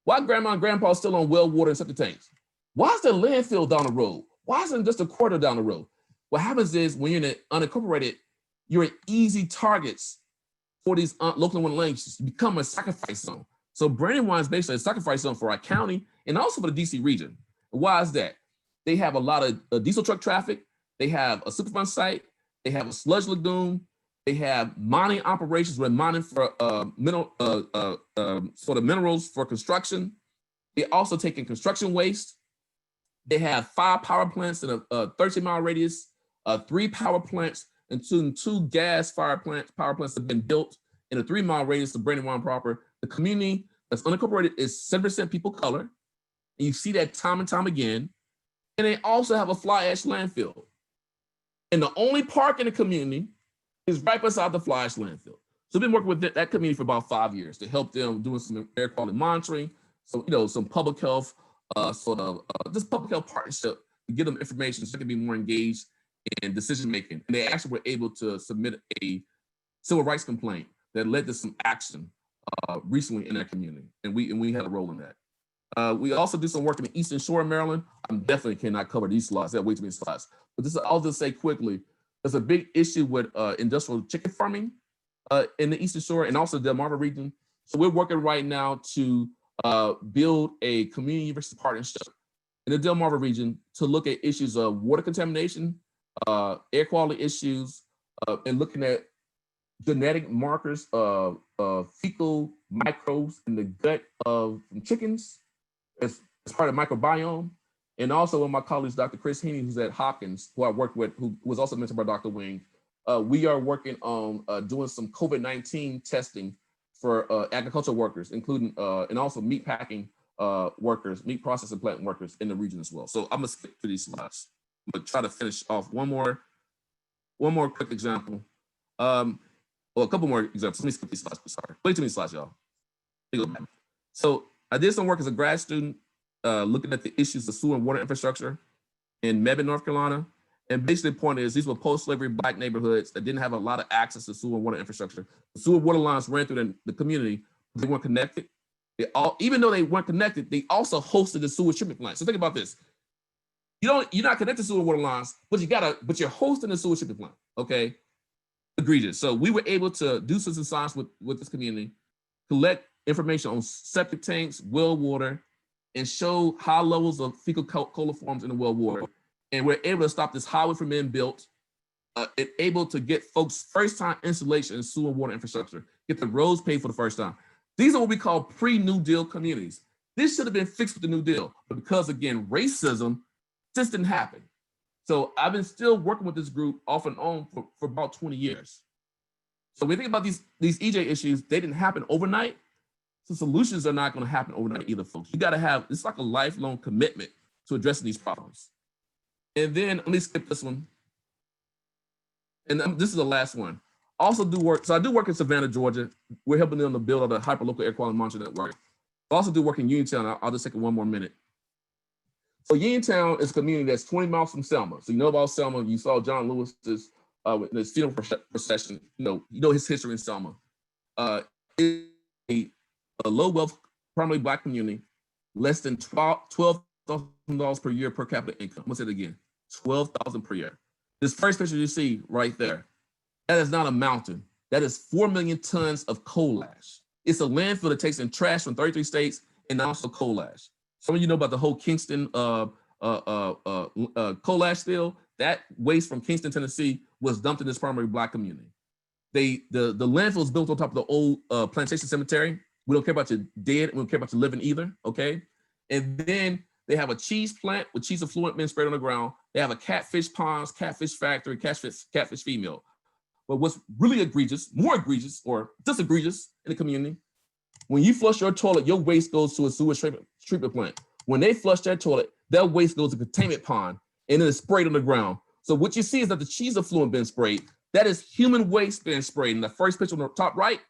Speaker 2: Why grandma and grandpa still on well water and septic tanks? Why is there landfill down the road? Why isn't just a quarter down the road? What happens is when you're in unincorporated, you're easy targets for these local languages to become a sacrifice zone. So Brandywine is basically a sacrifice zone for our county and also for the DC region. Why is that? They have a lot of diesel truck traffic. They have a Superfund site. They have a sludge lagoon. They have mining operations. We're mining for minerals for construction. They also take in construction waste. They have 5 power plants in a 13-mile radius, 3 power plants, and two gas power plants have been built in a 3-mile radius of Brandywine proper. The community that's unincorporated is 7% people of color. And you see that time and time again. And they also have a fly ash landfill. And the only park in the community is right beside the fly ash landfill. So we've been working with that community for about 5 years to help them doing some air quality monitoring. So, some public health, just public health partnership to give them information so they can be more engaged in decision making. And they actually were able to submit a civil rights complaint that led to some action recently in that community. And we had a role in that. We also do some work in the Eastern Shore of Maryland. I definitely cannot cover these slides. There are way too many slides. But I'll just say quickly, there's a big issue with industrial chicken farming in the Eastern Shore and also the Delmarva region. So we're working right now to build a community university partnership in the Delmarva region to look at issues of water contamination, air quality issues, and looking at genetic markers of fecal microbes in the gut of chickens as part of microbiome. And also with my colleagues, Dr. Chris Heaney, who's at Hopkins, who I worked with, who was also mentioned by Dr. Wing, we are working on doing some COVID-19 testing for agricultural workers, including and also meat packing workers, meat processing plant workers in the region as well. So I'm gonna skip through these slides, but try to finish off one more quick example. Well, a couple more examples. Let me skip these slides. Sorry, way too many slides, y'all. So I did some work as a grad student looking at the issues of sewer and water infrastructure in Mebane, North Carolina. And basically the point is these were post-slavery Black neighborhoods that didn't have a lot of access to sewer and water infrastructure. The sewer water lines ran through the community, but they weren't connected. Even though they weren't connected, they also hosted the sewage treatment plant. So think about this. You're not connected to sewer water lines, but you're hosting the sewage treatment plant, okay? Egregious. So we were able to do citizen science with this community, collect information on septic tanks, well water, and show high levels of fecal coliforms in the well water. And we're able to stop this highway from being built, and able to get folks first-time installation in sewer and water infrastructure, get the roads paid for the first time. These are what we call pre-New Deal communities. This should have been fixed with the New Deal, but because again, racism just didn't happen. So I've been still working with this group off and on for about 20 years. So when we think about these EJ issues, they didn't happen overnight. So solutions are not going to happen overnight either, folks. You got to have, it's like a lifelong commitment to addressing these problems. And then let me skip this one. And this is the last one. Also do work. So I do work in Savannah, Georgia. We're helping them to build out a hyperlocal air quality monitoring network. I also do work in Uniontown. I'll just take it one more minute. So Uniontown is a community that's 20 miles from Selma. So you know about Selma. You saw John Lewis's his funeral procession. You know his history in Selma. It's a low wealth, primarily Black community, less than $12,000 per year per capita income. I'm gonna say it again, $12,000 per year. This first picture you see right there, that is not a mountain. That is 4 million tons of coal ash. It's a landfill that takes in trash from 33 states and also coal ash. Some of you know about the whole Kingston coal ash spill. That waste from Kingston, Tennessee was dumped in this primary Black community. The landfill is built on top of the old plantation cemetery. We don't care about your dead, we don't care about your living either, okay? And then they have a cheese plant with cheese effluent being sprayed on the ground. They have a catfish ponds, catfish factory, catfish feed mill. But what's really egregious, more egregious, or just egregious in the community, when you flush your toilet, your waste goes to a sewage treatment plant. When they flush their toilet, their waste goes to a containment pond and then it's sprayed on the ground. So what you see is that the cheese effluent being sprayed, that is human waste being sprayed. In the first picture on the top right,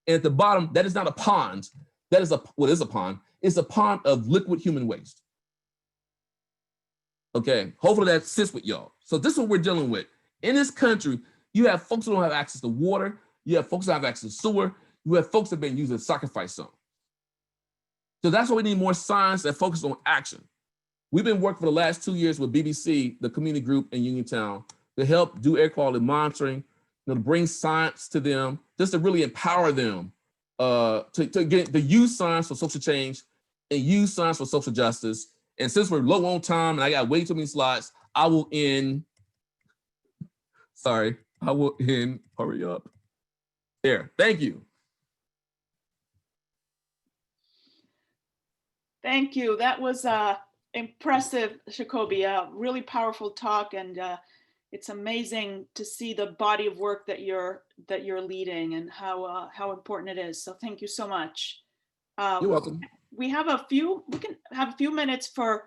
Speaker 2: and at the bottom, that is not a pond. That is what is a pond? It's a pond of liquid human waste. Okay, hopefully that sits with y'all. So this is what we're dealing with. In this country, you have folks who don't have access to water. You have folks who have access to sewer. You have folks that have been used as sacrifice zone. So that's why we need more science that focuses on action. We've been working for the last 2 years with BBC, the community group in Uniontown, to help do air quality monitoring, to bring science to them, just to really empower them to use science for social change and use science for social justice. And since we're low on time and I got way too many slides, I will end, hurry up. There, thank you.
Speaker 1: Thank you. That was impressive, Sacoby. A really powerful talk, and it's amazing to see the body of work that you're leading and how important it is. So thank you so much.
Speaker 2: You're welcome.
Speaker 1: We can have a few minutes for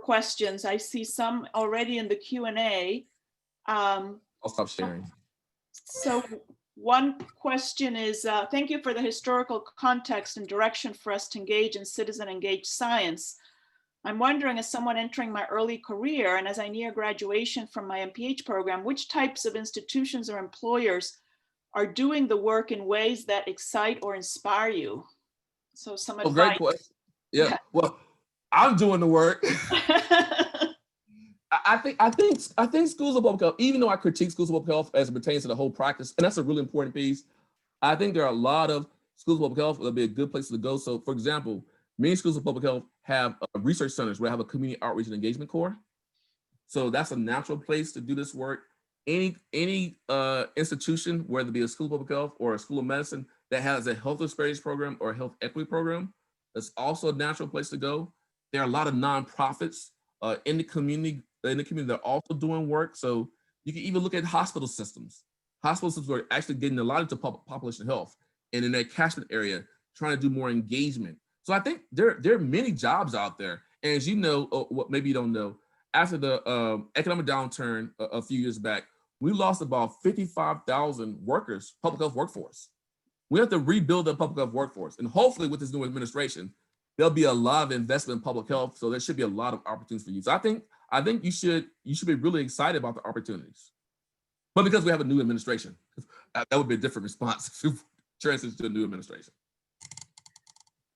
Speaker 1: questions. I see some already in the Q&A.
Speaker 2: I'll stop sharing.
Speaker 1: So one question is, thank you for the historical context and direction for us to engage in citizen-engaged science. I'm wondering, as someone entering my early career and as I near graduation from my MPH program, which types of institutions or employers are doing the work in ways that excite or inspire you? So some advice.
Speaker 2: Great question. Yeah, well, I'm doing the work. I think schools of public health, even though I critique schools of public health as it pertains to the whole practice, and that's a really important piece, I think there are a lot of schools of public health that would be a good place to go. So for example, many schools of public health have research centers where I have a community outreach and engagement core. So that's a natural place to do this work. Any institution, whether it be a school of public health or a school of medicine that has a health disparities program or a health equity program, that's also a natural place to go. There are a lot of nonprofits in the community that are also doing work. So you can even look at hospital systems. Hospital systems are actually getting a lot into population health and in their catchment area, trying to do more engagement. So I think there are many jobs out there. And as you know, what maybe you don't know, after the economic downturn a few years back, we lost about 55,000 workers, public health workforce. We have to rebuild the public health workforce. And hopefully with this new administration, there'll be a lot of investment in public health. So there should be a lot of opportunities for you. So I think I think you should be really excited about the opportunities. But because we have a new administration, that would be a different response if you transition to a new administration.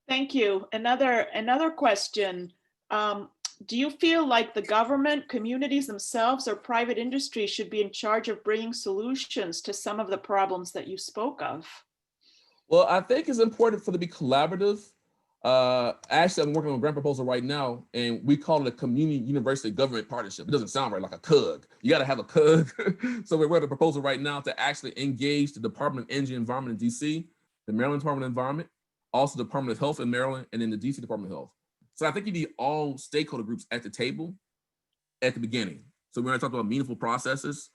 Speaker 1: Thank you. Another question. Do you feel like the government, communities themselves, or private industry should be in charge of bringing solutions to some of the problems that you spoke of?
Speaker 2: Well, I think it's important for it to be collaborative. Actually, I'm working on a grant proposal right now, and we call it a community university government partnership. It doesn't sound right, like a CUG. You got to have a CUG. So we're working on a proposal right now to actually engage the Department of Energy and Environment in DC, the Maryland Department of Environment, also the Department of Health in Maryland, and then the DC Department of Health. So I think you need all stakeholder groups at the table at the beginning. So we're going to talk about meaningful processes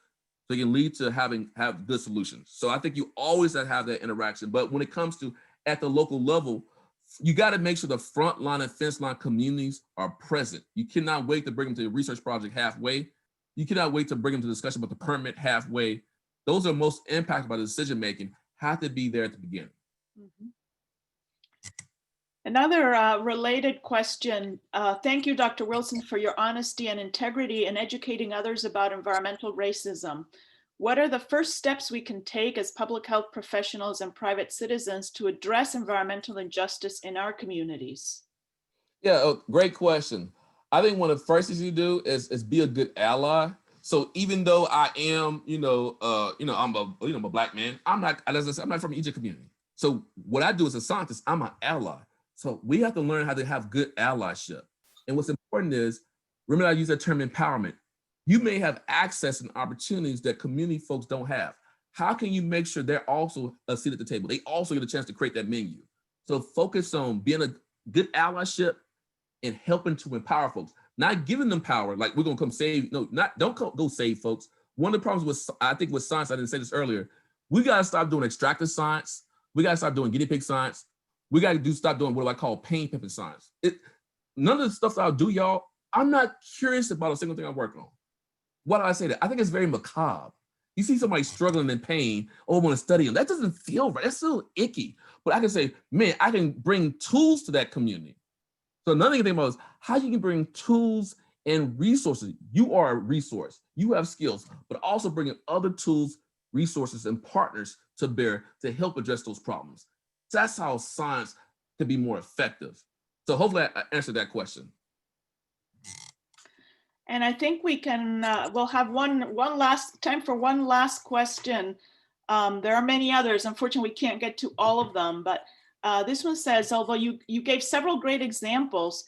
Speaker 2: so it can lead to have good solutions. So I think you always have that interaction. But when it comes to at the local level, you got to make sure the front line and fence line communities are present. You cannot wait to bring them to the research project halfway. You cannot wait to bring them to the discussion about the permit halfway. Those are most impacted by the decision making, have to be there at the beginning.
Speaker 1: Mm-hmm. Another related question. Thank you, Dr. Wilson, for your honesty and integrity in educating others about environmental racism. What are the first steps we can take as public health professionals and private citizens to address environmental injustice in our communities?
Speaker 2: Yeah, great question. I think one of the first things you do is be a good ally. So even though I am, I'm a Black man, I'm not from the Egypt community. So what I do as a scientist, I'm an ally. So we have to learn how to have good allyship. And what's important is, remember I use that term empowerment. You may have access and opportunities that community folks don't have. How can you make sure they're also a seat at the table? They also get a chance to create that menu. So focus on being a good allyship and helping to empower folks, not giving them power, like we're gonna come save, don't go save folks. One of the problems with, I think with science, I didn't say this earlier, we gotta stop doing extractive science. We gotta stop doing guinea pig science. We gotta stop doing what I call pain pimping science. None of the stuff that I'll do, y'all, I'm not curious about a single thing I work on. Why do I say that? I think it's very macabre. You see somebody struggling in pain, I want to study them. That doesn't feel right. That's still icky. But I can say, man, I can bring tools to that community. So another thing to think about is how you can bring tools and resources. You are a resource. You have skills, but also bringing other tools, resources, and partners to bear to help address those problems. That's how science can be more effective. So hopefully I answered that question.
Speaker 1: And I think we can, we'll have one last question. There are many others. Unfortunately, we can't get to all of them, but this one says, although you gave several great examples,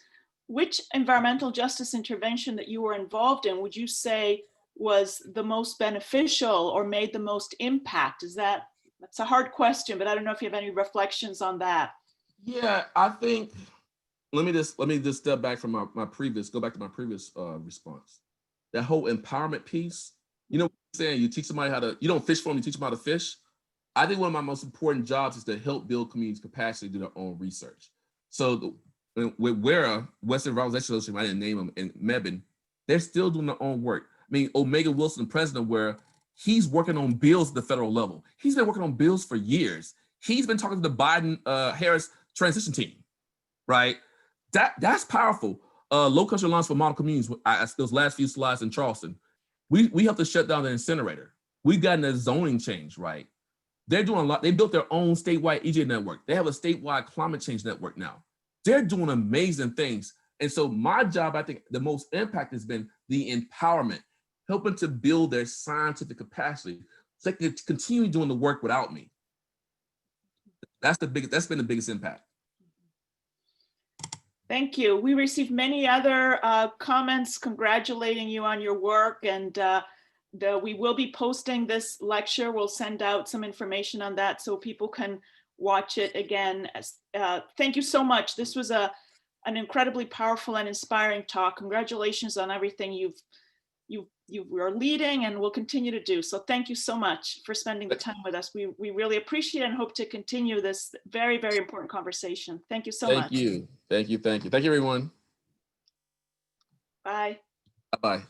Speaker 1: which environmental justice intervention that you were involved in would you say was the most beneficial or made the most impact? That's a hard question, but I don't know if you have any reflections on that.
Speaker 2: Yeah, I think, let me just step back from my previous response. That whole empowerment piece, you know what I'm saying? You teach somebody you don't fish for them, you teach them how to fish. I think one of my most important jobs is to help build communities' capacity to do their own research. So with WERA, Western Revitalization Association, I didn't name them, and MEBN, they're still doing their own work. I mean, Omega Wilson, president of WERA, he's working on bills at the federal level. He's been working on bills for years. He's been talking to the Biden-Harris transition team, right? That's powerful. Low Country Alliance for Model Communities, those last few slides in Charleston, we have to shut down the incinerator. We've gotten a zoning change, right? They're doing a lot. They built their own statewide EJ network. They have a statewide climate change network now. They're doing amazing things. And so my job, I think the most impact has been the empowerment, helping to build their scientific capacity so they can continue doing the work without me. That's been the biggest impact.
Speaker 1: Thank you. We received many other comments congratulating you on your work, and we will be posting this lecture. We'll send out some information on that so people can watch it again. Thank you so much. This was an incredibly powerful and inspiring talk. Congratulations on everything you are leading and will continue to do. So thank you so much for spending the time with us. We really appreciate it and hope to continue this very, very important conversation. Thank you so much.
Speaker 2: Thank you, everyone.
Speaker 1: Bye.
Speaker 2: Bye-bye.